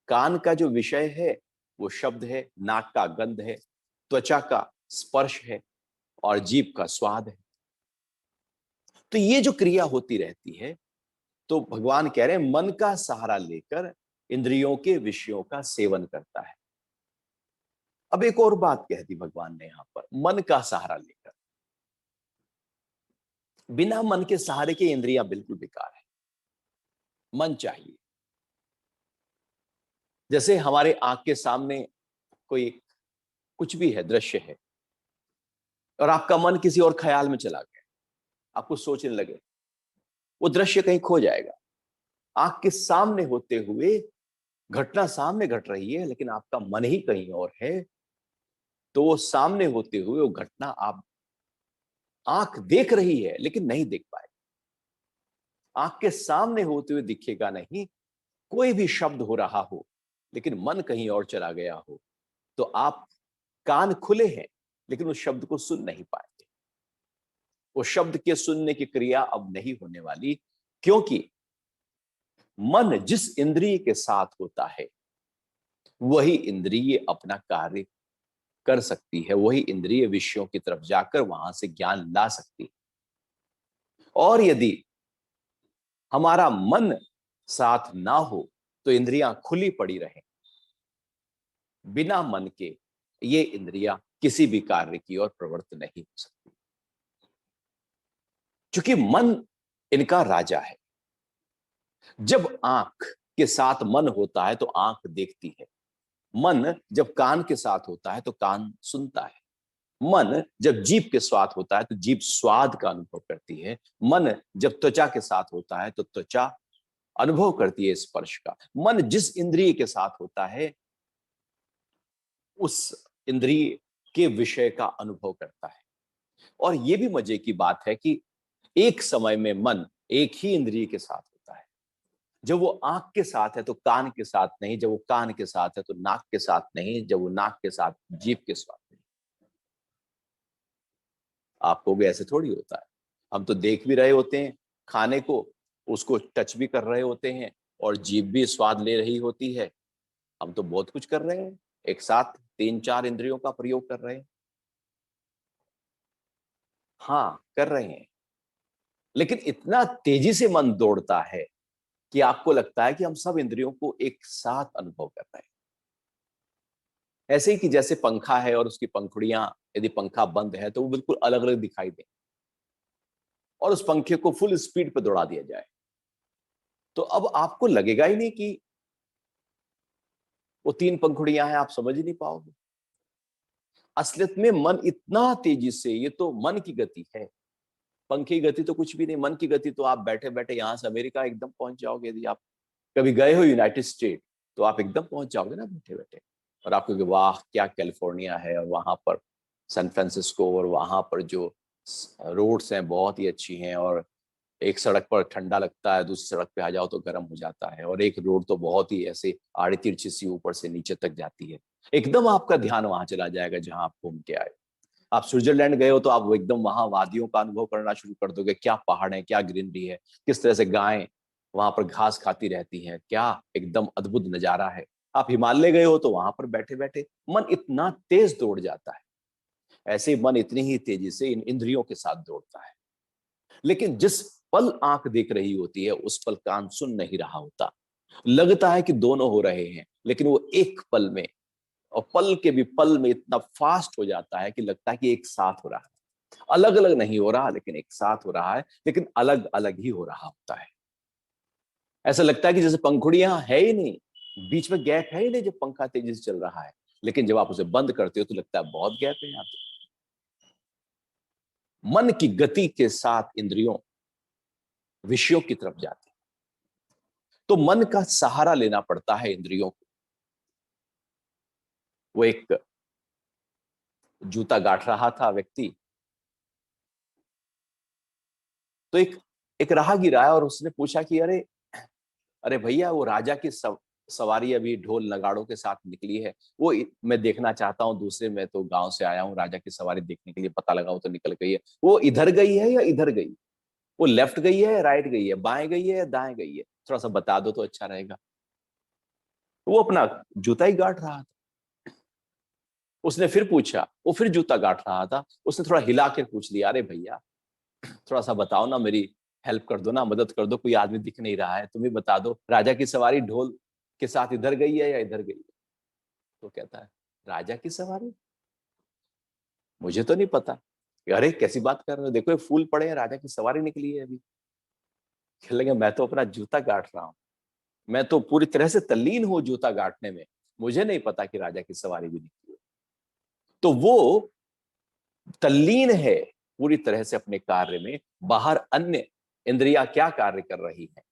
कान का जो विषय है वो शब्द है, नाक का गंध है, त्वचा का स्पर्श है और जीभ का स्वाद है। तो ये जो क्रिया होती रहती है, तो भगवान कह रहे हैं मन का सहारा लेकर इंद्रियों के विषयों का सेवन करता है। अब एक और बात कह दी भगवान ने यहां पर, मन का सहारा लेकर। बिना मन के सहारे के इंद्रियां बिल्कुल बेकार है, मन चाहिए। जैसे हमारे आंख के सामने कोई कुछ भी है, दृश्य है, और आपका मन किसी और ख्याल में चला गया, आप कुछ सोचने लगे, वो दृश्य कहीं खो जाएगा। आंख के सामने होते हुए घटना सामने घट रही है, लेकिन आपका मन ही कहीं और है, तो वो सामने होते हुए वो घटना आप, आंख देख रही है लेकिन नहीं देख पाए, आंख के सामने होते हुए दिखेगा नहीं। कोई भी शब्द हो रहा हो लेकिन मन कहीं और चला गया हो, तो आप, कान खुले हैं लेकिन उस शब्द को सुन नहीं पाएंगे। वो शब्द के सुनने की क्रिया अब नहीं होने वाली, क्योंकि मन जिस इंद्रिय के साथ होता है वही इंद्रिय अपना कार्य कर सकती है, वही इंद्रिय विषयों की तरफ जाकर वहां से ज्ञान ला सकती है। और यदि हमारा मन साथ ना हो तो इंद्रियां खुली पड़ी रहें। बिना मन के ये इंद्रियां किसी भी कार्य की ओर प्रवृत्त नहीं हो सकती, क्योंकि मन इनका राजा है। जब आंख के साथ मन होता है तो आंख देखती है। मन जब कान के साथ होता है तो कान सुनता है। मन जब जीभ के साथ होता है तो जीभ स्वाद का अनुभव करती है। मन जब त्वचा के साथ होता है तो त्वचा अनुभव करती है स्पर्श का। मन जिस इंद्रिय के साथ होता है उस इंद्रिय के विषय का अनुभव करता है। और यह भी मजे की बात है कि एक समय में मन एक ही इंद्रिय के साथ होता है। जब वो आंख के साथ है तो कान के साथ नहीं, जब वो कान के साथ है तो नाक के साथ नहीं, जब वो नाक के साथ जीभ के साथ नहीं। आपको भी ऐसे थोड़ी होता है। हम तो देख भी रहे होते हैं खाने को, उसको टच भी कर रहे होते हैं और जीभ भी स्वाद ले रही होती है। हम तो बहुत कुछ कर रहे हैं, एक साथ 3-4 इंद्रियों का प्रयोग कर रहे हैं। हाँ, कर रहे हैं, लेकिन इतना तेजी से मन दौड़ता है कि आपको लगता है कि हम सब इंद्रियों को एक साथ अनुभव कर रहे हैं। ऐसे ही कि जैसे पंखा है और उसकी पंखुड़ियां, यदि पंखा बंद है तो वो बिल्कुल अलग अलग दिखाई दें, और उस पंखे को फुल स्पीड पर दौड़ा दिया जाए तो अब आपको लगेगा ही नहीं कि वो 3 पंखुड़ियां हैं, आप समझ ही नहीं पाओगे। असलियत में मन इतना तेजी से, ये तो मन की गति है। पंखे की गति तो कुछ भी नहीं, मन की गति तो आप बैठे बैठे यहां से अमेरिका एकदम पहुंच जाओगे। यदि आप कभी गए हो यूनाइटेड स्टेट तो आप एकदम पहुंच जाओगे ना बैठे बैठे। और आपको कि वाह क्या कैलिफोर्निया है, और वहां पर सैन फ्रांसिस्को, और वहां पर जो रोड्स हैं बहुत ही अच्छी हैं, और एक सड़क पर ठंडा लगता है, दूसरी सड़क पे आ जाओ तो गर्म हो जाता है, और एक रोड तो बहुत ही ऐसे आड़ी तिरछी सी ऊपर से नीचे तक जाती है। एकदम आपका ध्यान वहां चला जाएगा जहां आप घूम के आए। आप स्विट्जरलैंड गए हो तो आप एकदम वहां वादियों का अनुभव करना शुरू कर दोगे। क्या पहाड़ है, क्या ग्रीनरी है, किस तरह से गायें वहां पर घास खाती रहती हैं, क्या एकदम अद्भुत नजारा है। आप हिमालय गए हो तो वहां पर बैठे बैठे मन इतना तेज दौड़ जाता है। ऐसे मन इतनी ही तेजी से इन इंद्रियों के साथ दौड़ता है। लेकिन जिस पल आंख देख रही होती है उस पल कान सुन नहीं रहा होता। लगता है कि दोनों हो रहे हैं, लेकिन वो एक पल में, और पल के भी पल में इतना फास्ट हो जाता है कि लगता है कि एक साथ हो रहा है। अलग अलग नहीं हो रहा, लेकिन एक साथ हो रहा है, लेकिन अलग अलग ही हो रहा होता है। ऐसा लगता है कि जैसे पंखुड़ियां है ही नहीं, बीच में गैप है ही नहीं जब पंखा तेजी से चल रहा है। लेकिन जब आप उसे बंद करते हो तो लगता है बहुत गैप है यहाँ पे। मन की गति के साथ इंद्रियों विषयों की तरफ जाती है, तो मन का सहारा लेना पड़ता है इंद्रियों को। वो एक जूता गांठ रहा था व्यक्ति, तो एक एक राहगीर आया और उसने पूछा कि अरे अरे भैया, वो राजा की सवारी अभी ढोल नगाड़ों के साथ निकली है, वो मैं देखना चाहता हूँ। दूसरे, मैं तो गांव से आया हूँ राजा की सवारी देखने के लिए, पता लगाऊं तो निकल गई है। वो इधर गई है या इधर गई, वो लेफ्ट गई है या राइट गई है, बाएं गई है या दाएं गई है, थोड़ा सा बता दो तो अच्छा रहेगा। वो अपना जूता ही गांठ रहा था। उसने फिर पूछा, वो फिर जूता गांठ रहा था। उसने थोड़ा हिला कर पूछ लिया, अरे भैया थोड़ा सा बताओ ना, मेरी हेल्प कर दो ना, मदद कर दो, कोई आदमी दिख नहीं रहा है, तुम ही बता दो, राजा की सवारी ढोल के साथ इधर गई है या इधर गई है। तो कहता है, राजा की सवारी, मुझे तो नहीं पता। अरे कैसी बात कर रहे हो, देखो ये फूल पड़े हैं, राजा की सवारी निकली है अभी। कहने लगे, मैं तो अपना जूता गांठ रहा हूं, मैं तो पूरी तरह से तल्लीन हूं जूता गांठने में, मुझे नहीं पता कि राजा की सवारी भी निकली है। तो वो तल्लीन है पूरी तरह से अपने कार्य में। बाहर अन्य इंद्रियां क्या कार्य कर रही हैं,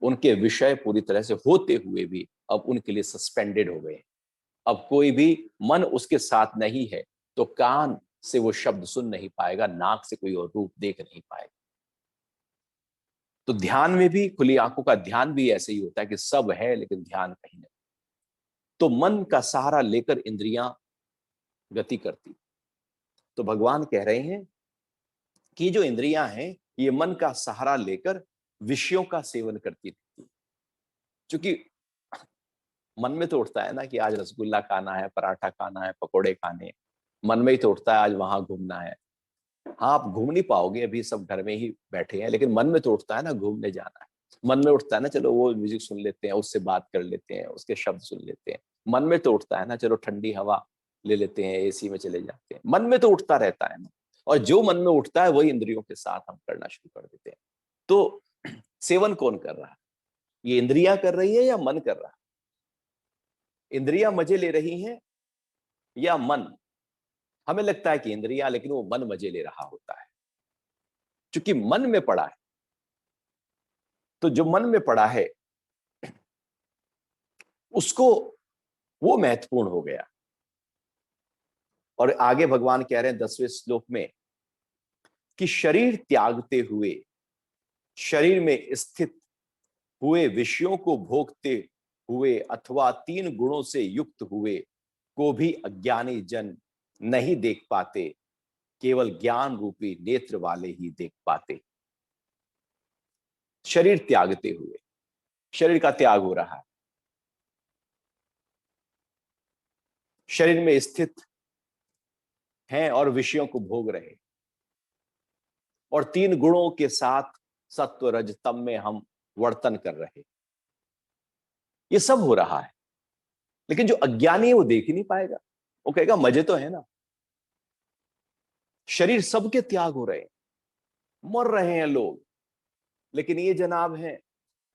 उनके विषय पूरी तरह से होते हुए भी अब उनके लिए सस्पेंडेड हो गए। अब कोई भी मन उसके साथ नहीं है तो कान से वो शब्द सुन नहीं पाएगा, नाक से कोई और रूप देख नहीं पाएगा। तो ध्यान में भी, खुली आंखों का ध्यान भी ऐसे ही होता है कि सब है लेकिन ध्यान कहीं नहीं। तो मन का सहारा लेकर इंद्रियां गति करती। तो भगवान कह रहे हैं कि जो इंद्रियां हैं ये मन का सहारा लेकर विषयों का सेवन करती रहती। क्योंकि मन में तो उठता है ना कि आज रसगुल्ला खाना है, पराठा खाना है, पकोड़े खाने हैं। मन में ही तो उठता है आज वहां घूमना है। हाँ, आप घूम नहीं पाओगे, अभी सब घर में ही बैठे हैं, लेकिन मन में तो उठता है ना घूमने जाना है। मन में उठता है ना, चलो वो म्यूजिक सुन लेते हैं, उससे बात कर लेते हैं, उसके शब्द सुन लेते हैं। मन में तो उठता है ना, चलो ठंडी हवा ले लेते हैं, एसी में चले जाते हैं। मन में तो उठता रहता है ना, और जो मन में उठता है वही इंद्रियों के साथ हम करना शुरू कर देते हैं। तो सेवन कौन कर रहा है? ये इंद्रियां कर रही है या मन कर रहा है? इंद्रियां मजे ले रही हैं या मन? हमें लगता है कि इंद्रियां, लेकिन वो मन मजे ले रहा होता है, क्योंकि मन में पड़ा है। तो जो मन में पड़ा है उसको, वो महत्वपूर्ण हो गया। और आगे भगवान कह रहे हैं 10वें श्लोक में कि शरीर त्यागते हुए, शरीर में स्थित हुए विषयों को भोगते हुए अथवा 3 गुणों से युक्त हुए को भी अज्ञानी जन नहीं देख पाते, केवल ज्ञान रूपी नेत्र वाले ही देख पाते। शरीर त्यागते हुए, शरीर का त्याग हो रहा है, शरीर में स्थित हैं और विषयों को भोग रहे, और 3 गुणों के साथ सत्व रज तम में हम वर्तन कर रहे। ये सब हो रहा है, लेकिन जो अज्ञानी है वो देख ही नहीं पाएगा। वो कहेगा मजे तो है ना। शरीर सबके त्याग हो रहे हैं, मर रहे हैं लोग, लेकिन ये जनाब है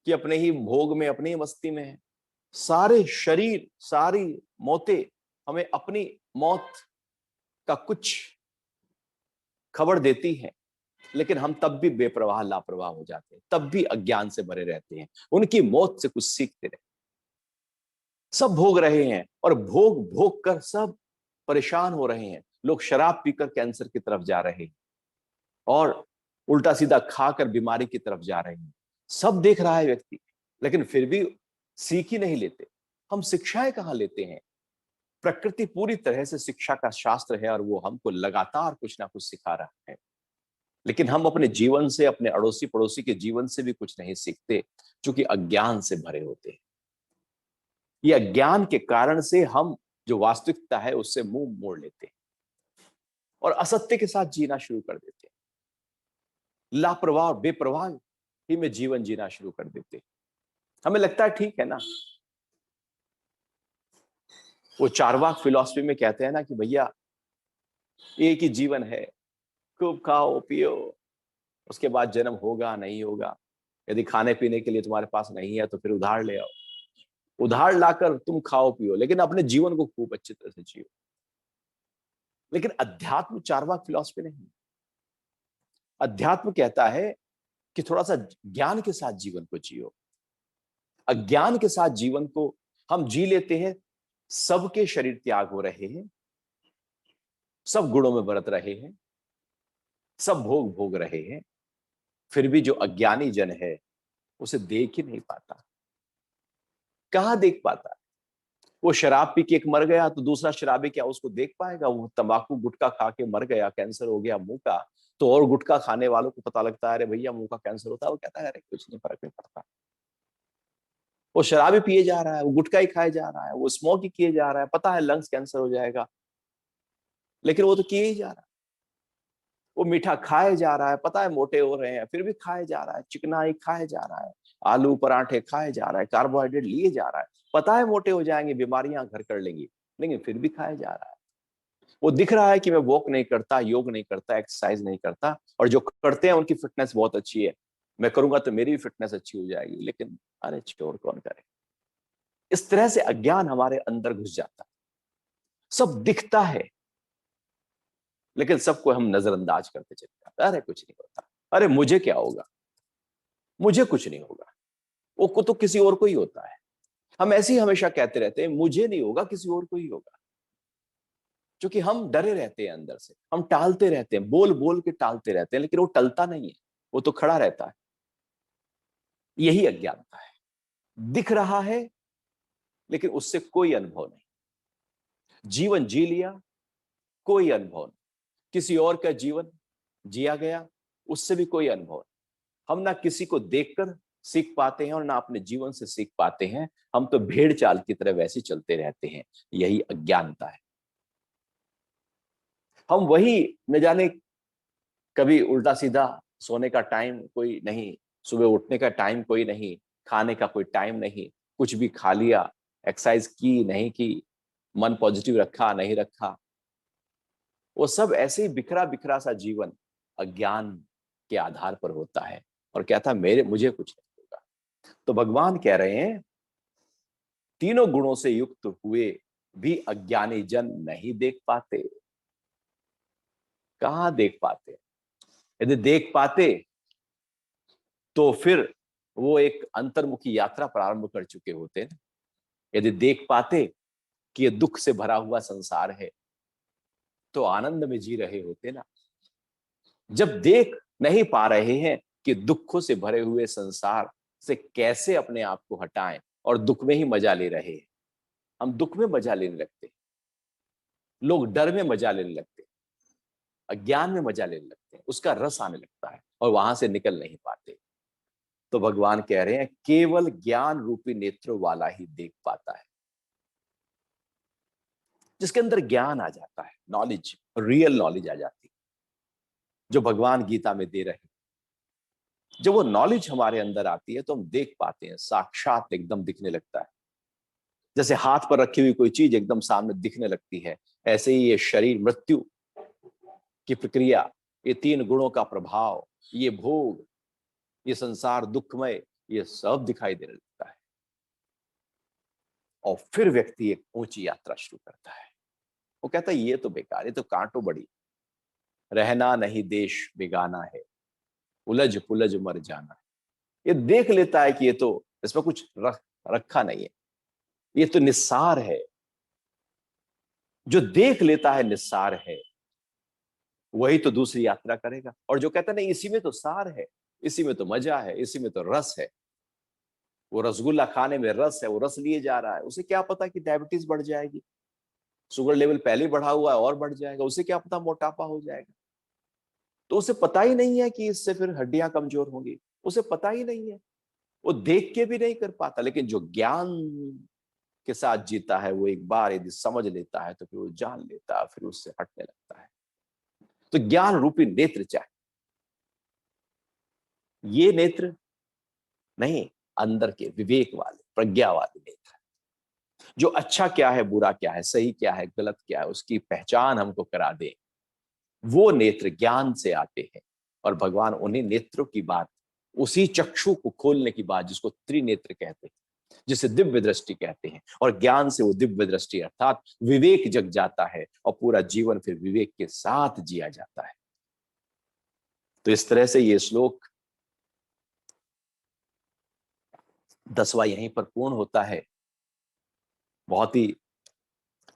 कि अपने ही भोग में, अपनी ही मस्ती में है। सारे शरीर, सारी मौतें हमें अपनी मौत का कुछ खबर देती है, लेकिन हम तब भी बेप्रवाह लापरवाह हो जाते हैं, तब भी अज्ञान से भरे रहते हैं, उनकी मौत से कुछ सीखते रहे। सब भोग रहे हैं और भोग भोग कर सब परेशान हो रहे हैं। लोग शराब पीकर कैंसर की तरफ जा रहे हैं और उल्टा सीधा खाकर बीमारी की तरफ जा रहे हैं। सब देख रहा है व्यक्ति, लेकिन फिर भी सीख ही नहीं लेते। हम शिक्षाएं कहां लेते हैं? प्रकृति पूरी तरह से शिक्षा का शास्त्र है और वो हमको लगातार कुछ ना कुछ सिखा रहा है, लेकिन हम अपने जीवन से, अपने अड़ोसी पड़ोसी के जीवन से भी कुछ नहीं सीखते, क्योंकि अज्ञान से भरे होते हैं। ये अज्ञान के कारण से हम जो वास्तविकता है उससे मुंह मोड़ लेते हैं और असत्य के साथ जीना शुरू कर देते हैं। लापरवाह और बेप्रवाह ही में जीवन जीना शुरू कर देते हैं। हमें लगता है ठीक है ना। वो चारवाक फिलॉसफी में कहते हैं ना कि भैया एक ही जीवन है, खूब खाओ पियो, उसके बाद जन्म होगा नहीं होगा। यदि खाने पीने के लिए तुम्हारे पास नहीं है तो फिर उधार ले आओ, उधार लाकर तुम खाओ पियो, लेकिन अपने जीवन को खूब अच्छी तरह से जियो। लेकिन अध्यात्म चारवाक फिलॉसफी नहीं। अध्यात्म कहता है कि थोड़ा सा ज्ञान के साथ जीवन को जियो। अज्ञान के साथ जीवन को हम जी लेते हैं, सबके शरीर त्याग हो रहे हैं, सब गुणों में बरत रहे हैं, सब भोग भोग रहे हैं, फिर भी जो अज्ञानी जन है उसे देख ही नहीं पाता। कहां देख पाता? वो शराब पी के एक मर गया तो दूसरा शराबी क्या उसको देख पाएगा? वो तंबाकू गुटखा खा के मर गया, कैंसर हो गया मुंह का, तो और गुटखा खाने वालों को पता लगता है अरे भैया मुंह का कैंसर होता है, वो कहता है अरे कुछ नहीं, फर्क नहीं पड़ता। वो शराबी पिए जा रहा है, वो गुटखा ही खाए जा रहा है, वो स्मोक ही किए जा रहा है, पता है लंग्स कैंसर हो जाएगा, लेकिन वो तो किए ही जा रहा है। वो मीठा खाए जा रहा है, पता है मोटे हो रहे हैं, फिर भी खाए जा रहा है। चिकनाई खाए जा रहा है, आलू पराठे खाए जा रहा है, कार्बोहाइड्रेट लिए जा रहा है, पता है मोटे हो जाएंगे, बीमारियां घर कर लेंगी, लेकिन फिर भी खाए जा रहा है। वो दिख रहा है कि मैं वॉक नहीं करता, योग नहीं करता, एक्सरसाइज नहीं करता, और जो करते हैं उनकी फिटनेस बहुत अच्छी है, मैं करूंगा तो मेरी भी फिटनेस अच्छी हो जाएगी, लेकिन अरे छोड़ कौन करे। इस तरह से अज्ञान हमारे अंदर घुस जाता है। सब दिखता है, लेकिन सबको हम नजरअंदाज करते चले जाते, अरे कुछ नहीं होता, अरे मुझे क्या होगा, मुझे कुछ नहीं होगा, वो तो किसी और को ही होता है। हम ऐसे ही हमेशा कहते रहते हैं मुझे नहीं होगा, किसी और को ही होगा, क्योंकि हम डरे रहते हैं अंदर से, हम टालते रहते हैं, बोल बोल के टालते रहते हैं, लेकिन वो टलता नहीं है, वो तो खड़ा रहता है। यही अज्ञानता है। दिख रहा है लेकिन उससे कोई अनुभव नहीं। जीवन जी लिया, कोई अनुभव नहीं। किसी और का जीवन जिया गया, उससे भी कोई अनुभव नहीं। हम ना किसी को देखकर सीख पाते हैं और ना अपने जीवन से सीख पाते हैं। हम तो भेड़ चाल की तरह वैसे चलते रहते हैं। यही अज्ञानता है। हम वही न जाने, कभी उल्टा सीधा सोने का टाइम कोई नहीं सुबह उठने का टाइम कोई नहीं, खाने का कोई टाइम नहीं, कुछ भी खा लिया, एक्सरसाइज की नहीं की, मन पॉजिटिव रखा नहीं रखा, वो सब ऐसे ही बिखरा बिखरा सा जीवन अज्ञान के आधार पर होता है। और क्या था, मेरे मुझे कुछ नहीं होगा। तो भगवान कह रहे हैं तीनों गुणों से युक्त हुए भी अज्ञानी जन नहीं देख पाते। कहां देख पाते? यदि देख पाते तो फिर वो एक अंतर्मुखी यात्रा प्रारंभ कर चुके होते ना। यदि देख पाते कि ये दुख से भरा हुआ संसार है तो आनंद में जी रहे होते ना। जब देख नहीं पा रहे हैं कि दुखों से भरे हुए संसार से कैसे अपने आप को हटाएं और दुख में ही मजा ले रहे हैं, हम दुख में मजा लेने लगते हैं, लोग डर में मजा लेने लगते हैं, अज्ञान में मजा लेने लगते हैं, उसका रस आने लगता है और वहां से निकल नहीं पाते। तो भगवान कह रहे हैं केवल ज्ञान रूपी नेत्रों वाला ही देख पाता है। जिसके अंदर ज्ञान आ जाता है, नॉलेज, रियल नॉलेज आ जाती है, जो भगवान गीता में दे रहे हैं। जब वो नॉलेज हमारे अंदर आती है तो हम देख पाते हैं, साक्षात एकदम दिखने लगता है। जैसे हाथ पर रखी हुई कोई चीज एकदम सामने दिखने लगती है, ऐसे ही ये शरीर, मृत्यु की प्रक्रिया, ये तीन गुणों का प्रभाव, ये भोग, ये संसार दुखमय, ये सब दिखाई देने लगता है। और फिर व्यक्ति एक ऊंची यात्रा शुरू करता है। वो कहता है ये तो बेकार, ये तो कांटो बड़ी, रहना नहीं देश बेगाना है, उलझ पुलझ मर जाना है। ये देख लेता है कि ये तो, इसमें कुछ रखा नहीं है, ये तो निस्सार है। जो देख लेता है निस्सार है, वही तो दूसरी यात्रा करेगा। और जो कहता नहीं इसी में तो सार है, इसी में तो मजा है, इसी में तो रस है, वो रसगुल्ला खाने में रस है, वो रस लिए जा रहा है, उसे क्या पता कि डायबिटीज बढ़ जाएगी, शुगर लेवल पहले बढ़ा हुआ है और बढ़ जाएगा, उसे क्या पता मोटापा हो जाएगा। तो उसे पता ही नहीं है कि इससे फिर हड्डियां कमजोर होंगी, उसे पता ही नहीं है, वो देख के भी नहीं कर पाता। लेकिन जो ज्ञान के साथ जीता है, वो एक बार यदि समझ लेता है तो फिर वो जान लेता है, फिर उससे हटने लगता है। तो ज्ञान रूपी नेत्र चाहिए। ये नेत्र नहीं, अंदर के विवेक वाले, प्रज्ञा वाले नेत्र, जो अच्छा क्या है, बुरा क्या है, सही क्या है, गलत क्या है, उसकी पहचान हमको करा दे। वो नेत्र ज्ञान से आते हैं। और भगवान उन्हीं नेत्रों की बात, उसी चक्षु को खोलने की बात, जिसको त्रिनेत्र कहते हैं, जिसे दिव्य दृष्टि कहते हैं, और ज्ञान से वो दिव्य दृष्टि अर्थात विवेक जग जाता है और पूरा जीवन फिर विवेक के साथ जिया जाता है। तो इस तरह से ये श्लोक 10वां यहीं पर पूर्ण होता है। बहुत ही,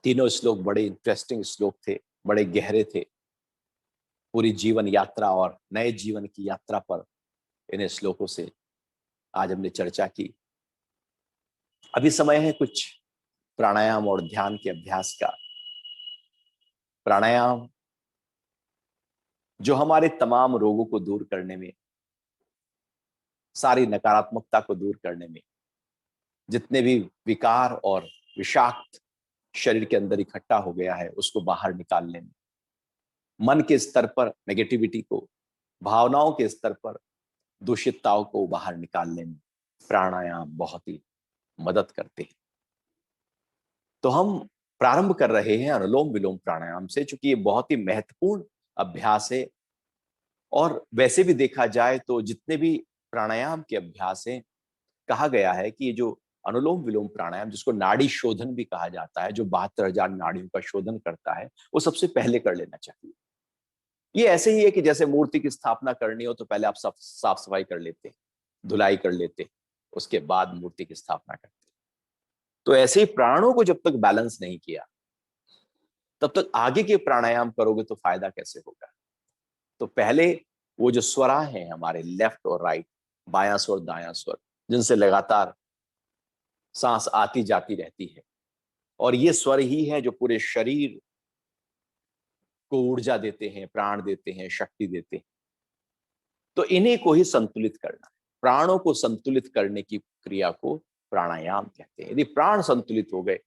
तीनों श्लोक बड़े इंटरेस्टिंग श्लोक थे, बड़े गहरे थे। पूरी जीवन यात्रा और नए जीवन की यात्रा पर इन श्लोकों से आज हमने चर्चा की। अभी समय है कुछ प्राणायाम और ध्यान के अभ्यास का। प्राणायाम जो हमारे तमाम रोगों को दूर करने में, सारी नकारात्मकता को दूर करने में, जितने भी विकार और विषाक्त शरीर के अंदर इकट्ठा हो गया है उसको बाहर निकालने में, मन के स्तर पर नेगेटिविटी को, भावनाओं के स्तर पर दूषितताओं को बाहर निकालने में प्राणायाम बहुत ही मदद करते हैं। तो हम प्रारंभ कर रहे हैं अनुलोम विलोम प्राणायाम से, चूंकि ये बहुत ही महत्वपूर्ण अभ्यास है। और वैसे भी देखा जाए तो जितने भी प्राणायाम के अभ्यास हैं, कहा गया है कि ये जो अनुलोम विलोम प्राणायाम, जिसको नाड़ी शोधन भी कहा जाता है, जो 72,000 नाड़ियों का शोधन करता है, वो सबसे पहले कर लेना चाहिए। ये ऐसे ही है कि जैसे मूर्ति की स्थापना करनी हो तो पहले आप साफ सफाई कर लेते हैं, धुलाई कर लेते हैं, उसके बाद मूर्ति की स्थापना करते हैं। तो ऐसे ही प्राणों को जब तक बैलेंस नहीं किया, तब तक आगे के प्राणायाम करोगे तो फायदा कैसे होगा। तो पहले वो जो स्वरा हैं हमारे, लेफ्ट और राइट, बायां स्वर दायां स्वर, जिनसे लगातार सांस आती जाती रहती है, और ये स्वर ही है जो पूरे शरीर को ऊर्जा देते हैं, प्राण देते हैं, शक्ति देते हैं। तो इन्हीं को ही संतुलित करना है। प्राणों को संतुलित करने की क्रिया को प्राणायाम कहते हैं। यदि प्राण संतुलित हो गए,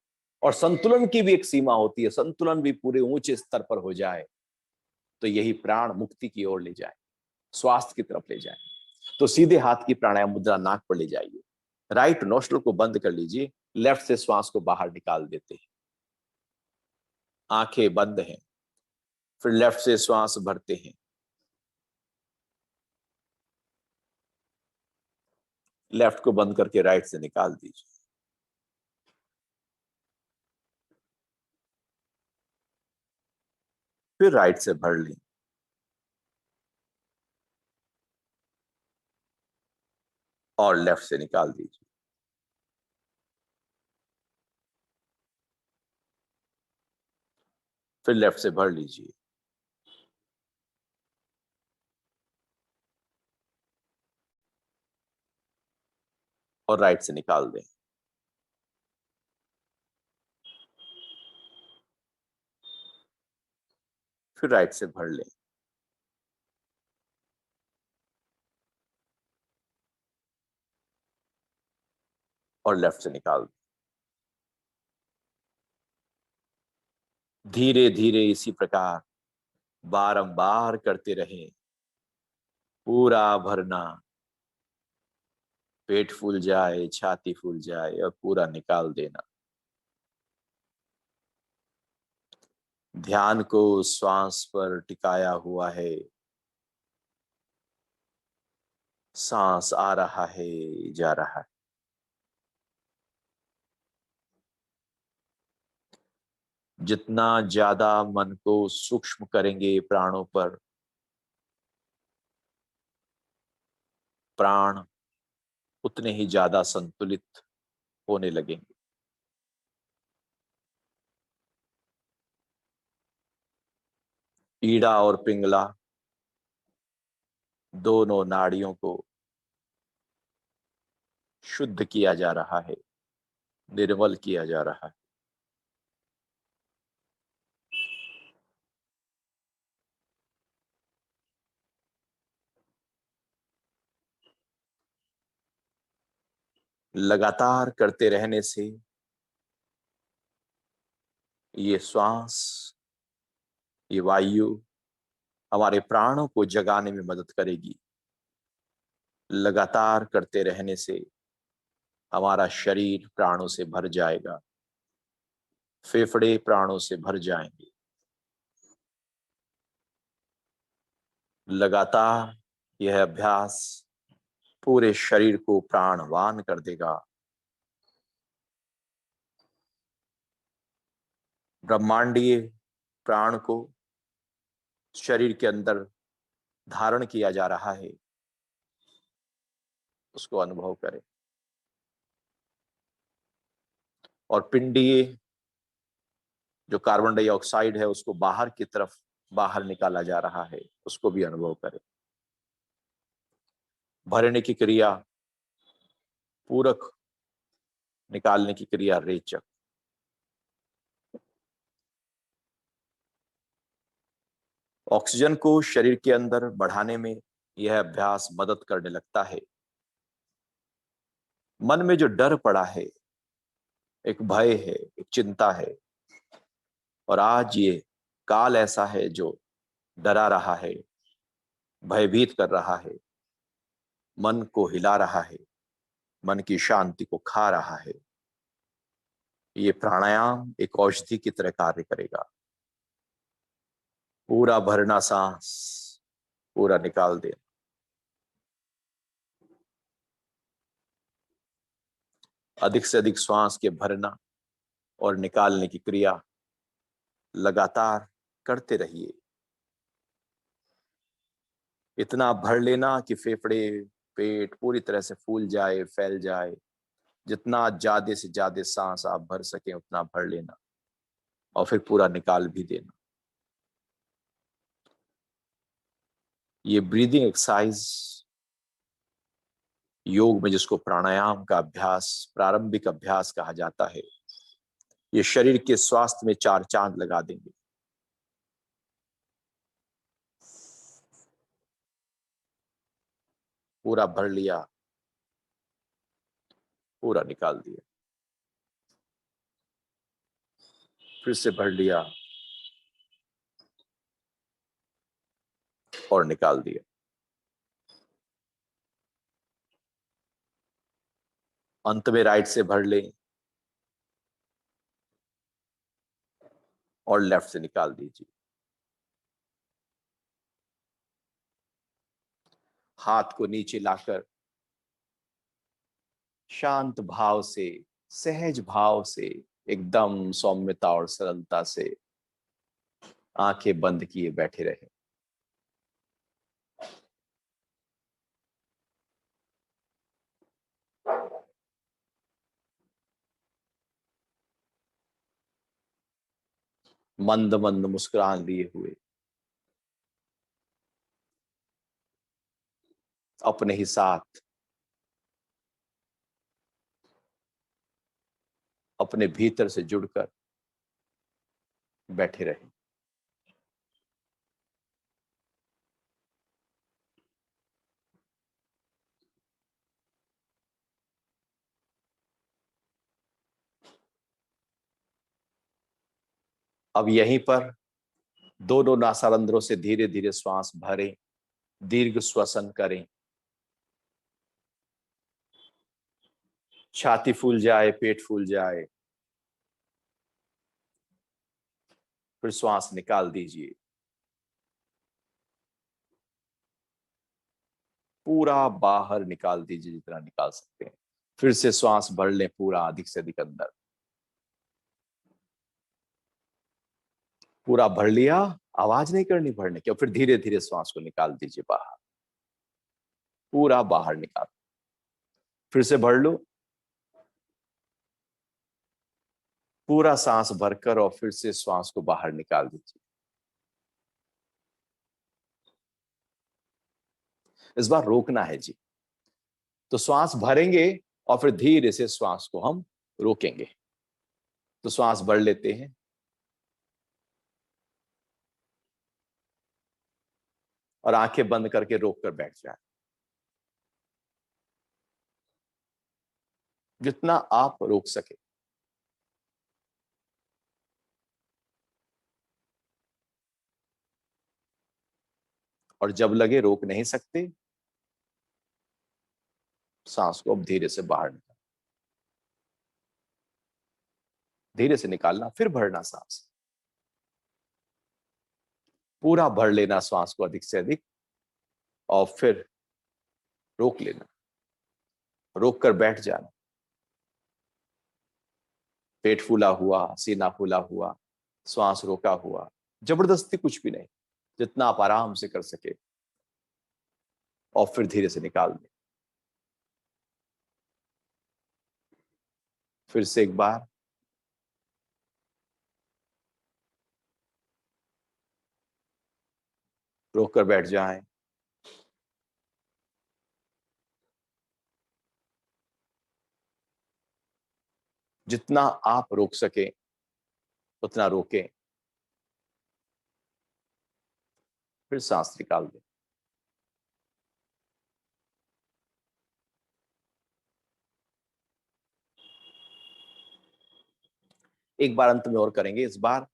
और संतुलन की भी एक सीमा होती है, संतुलन भी पूरे ऊंचे स्तर पर हो जाए, तो यही प्राण मुक्ति की ओर ले जाए, स्वास्थ्य की तरफ ले जाए। तो सीधे हाथ की प्राणायाम मुद्रा नाक पर ले जाइए, राइट नोस्ट्रल को बंद कर लीजिए, लेफ्ट से श्वास को बाहर निकाल देते हैं, आंखें बंद हैं। फिर लेफ्ट से श्वास भरते हैं, लेफ्ट को बंद करके राइट से निकाल दीजिए। फिर राइट से भर लें, और लेफ्ट से निकाल दीजिए। फिर लेफ्ट से भर लीजिए, और राइट से निकाल दें। फिर राइट से भर लें, और लेफ्ट से निकाल दें। धीरे धीरे इसी प्रकार बारंबार करते रहें। पूरा भरना, पेट फूल जाए, छाती फूल जाए, और पूरा निकाल देना। ध्यान को श्वास पर टिकाया हुआ है। सांस आ रहा है, जा रहा है। जितना ज्यादा मन को सूक्ष्म करेंगे प्राणों पर, प्राण उतने ही ज्यादा संतुलित होने लगेंगे। ईड़ा और पिंगला दोनों नाड़ियों को शुद्ध किया जा रहा है, निर्मल किया जा रहा है। लगातार करते रहने से ये श्वास, ये वायु हमारे प्राणों को जगाने में मदद करेगी। लगातार करते रहने से हमारा शरीर प्राणों से भर जाएगा, फेफड़े प्राणों से भर जाएंगे। लगातार यह अभ्यास पूरे शरीर को प्राणवान कर देगा। ब्रह्मांडीय प्राण को शरीर के अंदर धारण किया जा रहा है, उसको अनुभव करें। और पिंडीय जो कार्बन डाइऑक्साइड है उसको बाहर की तरफ बाहर निकाला जा रहा है, उसको भी अनुभव करें। भरने की क्रिया पूरक, निकालने की क्रिया रेचक। ऑक्सीजन को शरीर के अंदर बढ़ाने में यह अभ्यास मदद करने लगता है। मन में जो डर पड़ा है, एक भय है, एक चिंता है, और आज ये काल ऐसा है जो डरा रहा है, भयभीत कर रहा है, मन को हिला रहा है, मन की शांति को खा रहा है। ये प्राणायाम एक औषधि की तरह कार्य करेगा। पूरा भरना सांस, पूरा निकाल देना। अधिक से अधिक श्वास के भरना और निकालने की क्रिया लगातार करते रहिए। इतना भर लेना कि फेफड़े, पेट पूरी तरह से फूल जाए, फैल जाए। जितना ज्यादा से ज्यादा सांस आप भर सकें उतना भर लेना, और फिर पूरा निकाल भी देना। ये ब्रीदिंग एक्सरसाइज योग में जिसको प्राणायाम का अभ्यास, प्रारंभिक अभ्यास कहा जाता है, ये शरीर के स्वास्थ्य में चार चांद लगा देंगे। पूरा भर लिया, पूरा निकाल दिया, फिर से भर लिया और निकाल दिया। अंत में राइट से भर लें और लेफ्ट से निकाल दीजिए। हाथ को नीचे लाकर शांत भाव से, सहज भाव से, एकदम सौम्यता और सरलता से आंखें बंद किए बैठे रहे। मंद मंद मुस्कुरान लिए हुए अपने ही साथ अपने भीतर से जुड़कर बैठे रहे। अब यहीं पर दोनों नासारंध्रों से धीरे धीरे श्वास भरें, दीर्घ श्वसन करें। छाती फूल जाए, पेट फूल जाए, फिर श्वास निकाल दीजिए। पूरा बाहर निकाल दीजिए जितना निकाल सकते हैं। फिर से श्वास भर लें पूरा, अधिक से अधिक अंदर। पूरा भर लिया, आवाज नहीं करनी भरने की। फिर धीरे धीरे श्वास को निकाल दीजिए बाहर, पूरा बाहर निकाल। फिर से भर लो पूरा सांस भरकर और फिर से श्वास को बाहर निकाल दीजिए। इस बार रोकना है जी। तो श्वास भरेंगे और फिर धीरे से श्वास को हम रोकेंगे। तो श्वास भर लेते हैं और आंखें बंद करके रोक कर बैठ जाए। जितना आप रोक सके। और जब लगे रोक नहीं सकते, सांस को अब धीरे से बाहर निकाल, धीरे से निकालना, फिर भरना सांस। पूरा भर लेना श्वास को अधिक से अधिक और फिर रोक लेना, रोक कर बैठ जाना। पेट फूला हुआ, सीना फूला हुआ, श्वास रोका हुआ, जबरदस्ती कुछ भी नहीं, जितना आप आराम से कर सके। और फिर धीरे से निकाल दें। फिर से एक बार रोक कर बैठ जाएं। जितना आप रोक सके उतना रोकें, फिर सांस निकाल दें। एक बार अंत में और करेंगे। इस बार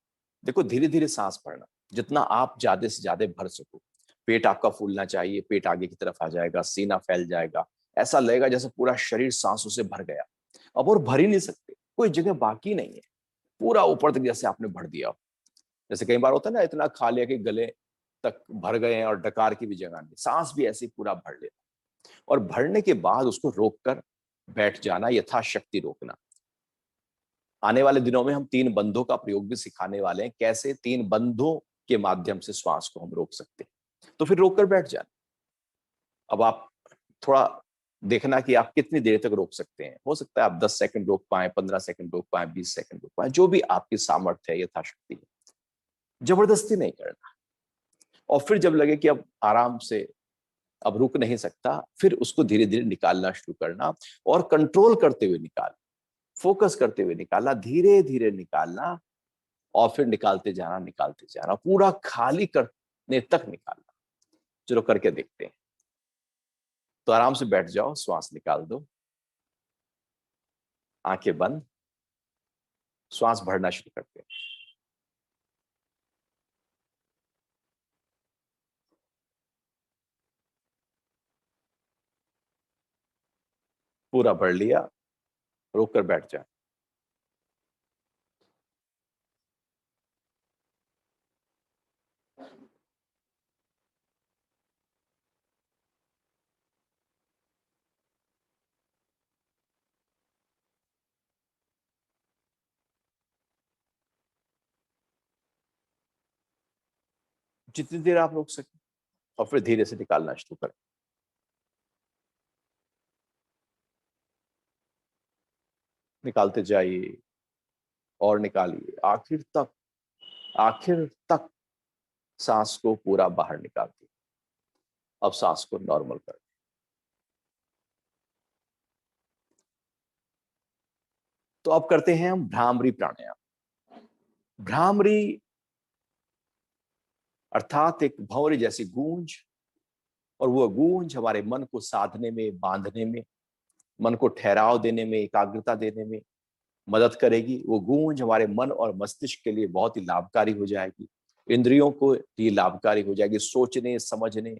देखो, धीरे धीरे सांस भरना, जितना आप ज्यादा से ज्यादा भर सको। पेट आपका फूलना चाहिए, पेट आगे की तरफ आ जाएगा, सीना फैल जाएगा, ऐसा लगेगा जैसे पूरा शरीर सांसों से भर गया। अब और भर ही नहीं सकते, कोई जगह बाकी नहीं है, पूरा ऊपर तक जैसे आपने भर दिया हो। जैसे कई बार होता है ना, इतना खा लिया कि गले तक भर गए हैं और डकार की भी जगह नहीं। सांस भी ऐसे पूरा भर लेना और भरने के बाद उसको रोक कर बैठ जाना, यथाशक्ति रोकना। आने वाले दिनों में हम 3 बंधों का प्रयोग भी सिखाने वाले हैं, कैसे 3 बंधों के माध्यम से श्वास को हम रोक सकते हैं। तो फिर रोक कर बैठ जाना। अब आप थोड़ा देखना कि आप कितनी देर तक रोक सकते हैं। हो सकता है आप 10 सेकंड रोक पाए, 15 सेकंड रोक पाए, 20 सेकंड रोक पाए, जो भी आपकी सामर्थ्य है, यथाशक्ति है। जबरदस्ती नहीं करना। और फिर जब लगे कि अब आराम से अब रुक नहीं सकता, फिर उसको धीरे धीरे निकालना शुरू करना और कंट्रोल करते हुए निकाल, फोकस करते हुए निकालना, धीरे धीरे निकालना और फिर निकालते जाना, पूरा खाली करने तक निकालना। चलो करके देखते हैं। तो आराम से बैठ जाओ, श्वास निकाल दो, आंखें बंद, श्वास भरना शुरू करते हैं। पूरा भर लिया, रोक कर बैठ जाए। जितनी देर आप रोक सके, और फिर धीरे से निकालना शुरू करें। निकालते जाइए और निकालिए, आखिर तक, आखिर तक सांस को पूरा बाहर निकाल दिए। अब सांस को नॉर्मल कर। तो अब करते हैं हम भ्रामरी प्राणायाम। भ्रामरी अर्थात एक भंवरे जैसी गूंज, और वो गूंज हमारे मन को साधने में, बांधने में, मन को ठहराव देने में, एकाग्रता देने में मदद करेगी। वो गूंज हमारे मन और मस्तिष्क के लिए बहुत ही लाभकारी हो जाएगी, इंद्रियों को ये लाभकारी हो जाएगी, सोचने, समझने,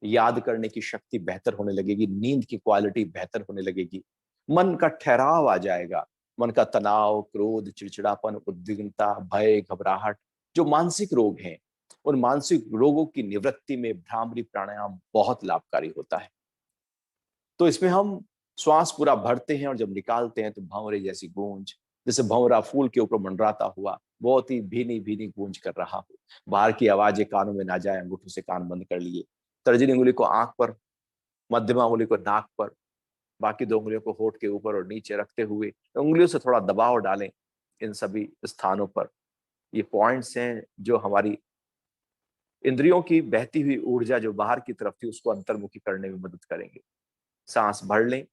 याद करने की शक्ति बेहतर होने लगेगी, नींद की क्वालिटी बेहतर होने लगेगी, मन का ठहराव आ जाएगा। मन का तनाव, क्रोध, चिड़चिड़ापन, उद्विग्नता, भय, घबराहट, जो मानसिक रोग हैं, उन मानसिक रोगों की निवृत्ति में भ्रामरी प्राणायाम बहुत लाभकारी होता है। तो इसमें हम श्वास पूरा भरते हैं और जब निकालते हैं तो भंवरे जैसी गूंज, जैसे भंवरा फूल के ऊपर मंडराता हुआ बहुत ही भीनी भीनी गूंज कर रहा हो। बाहर की आवाजें कानों में ना जाए, अंगूठों से कान बंद कर लिए, तर्जनी उंगली को आंख पर, मध्यमा उंगली को नाक पर, बाकी दो उंगलियों को होठ के ऊपर और नीचे रखते हुए उंगलियों से थोड़ा दबाव डालें इन सभी स्थानों पर। ये पॉइंट्स हैं जो हमारी इंद्रियों की बहती हुई ऊर्जा जो बाहर की तरफ थी उसको अंतर्मुखी करने में मदद करेंगे। सांस भर लें।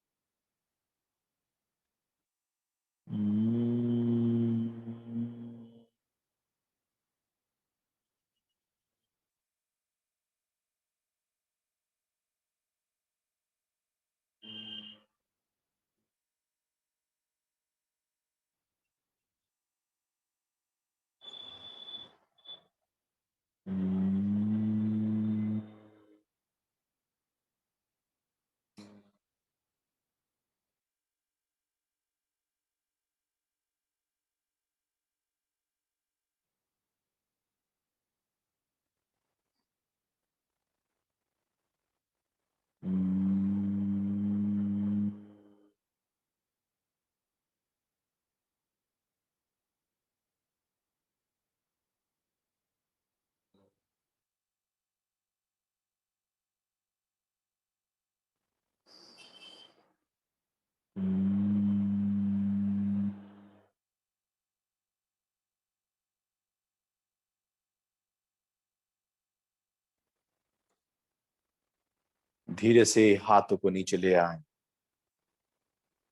धीरे से हाथों को नीचे ले आए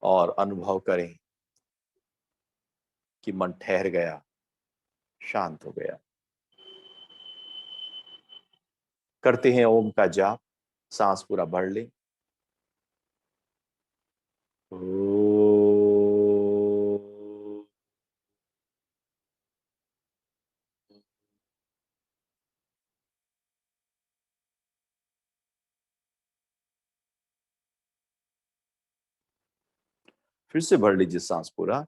और अनुभव करें कि मन ठहर गया, शांत हो गया। करते हैं ओम का जाप। सांस पूरा भर ले। फिर से भर लीजिए सांस पूरा।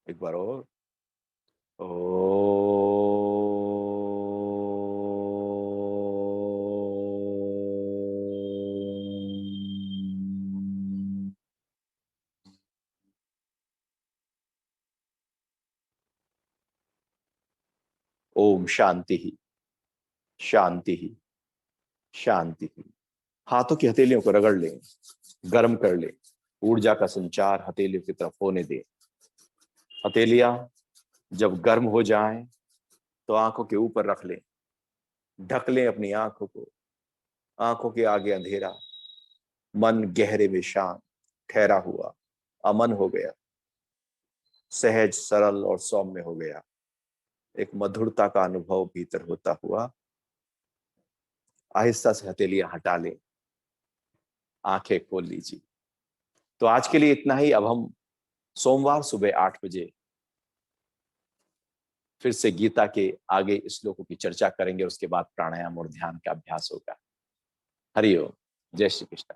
एक बार और। ओम शांति ही, शांति ही, शांति ही। हाथों की हथेलियों को रगड़ लें, गर्म कर लें, ऊर्जा का संचार हथेलियों की तरफ होने दें। हथेलियां जब गर्म हो जाएं तो आंखों के ऊपर रख लें, ढक लें अपनी आंखों को। आंखों के आगे अंधेरा, मन गहरे में शांत, ठहरा हुआ, अमन हो गया, सहज, सरल और सौम्य हो गया। एक मधुरता का अनुभव भीतर होता हुआ आहिस्ता से हथेलियां हटा लें। आंखें खोल लीजिए। तो आज के लिए इतना ही। अब हम सोमवार सुबह 8 बजे फिर से गीता के आगे श्लोकों की चर्चा करेंगे, उसके बाद प्राणायाम और ध्यान का अभ्यास होगा। हरि ओम। जय श्री कृष्ण।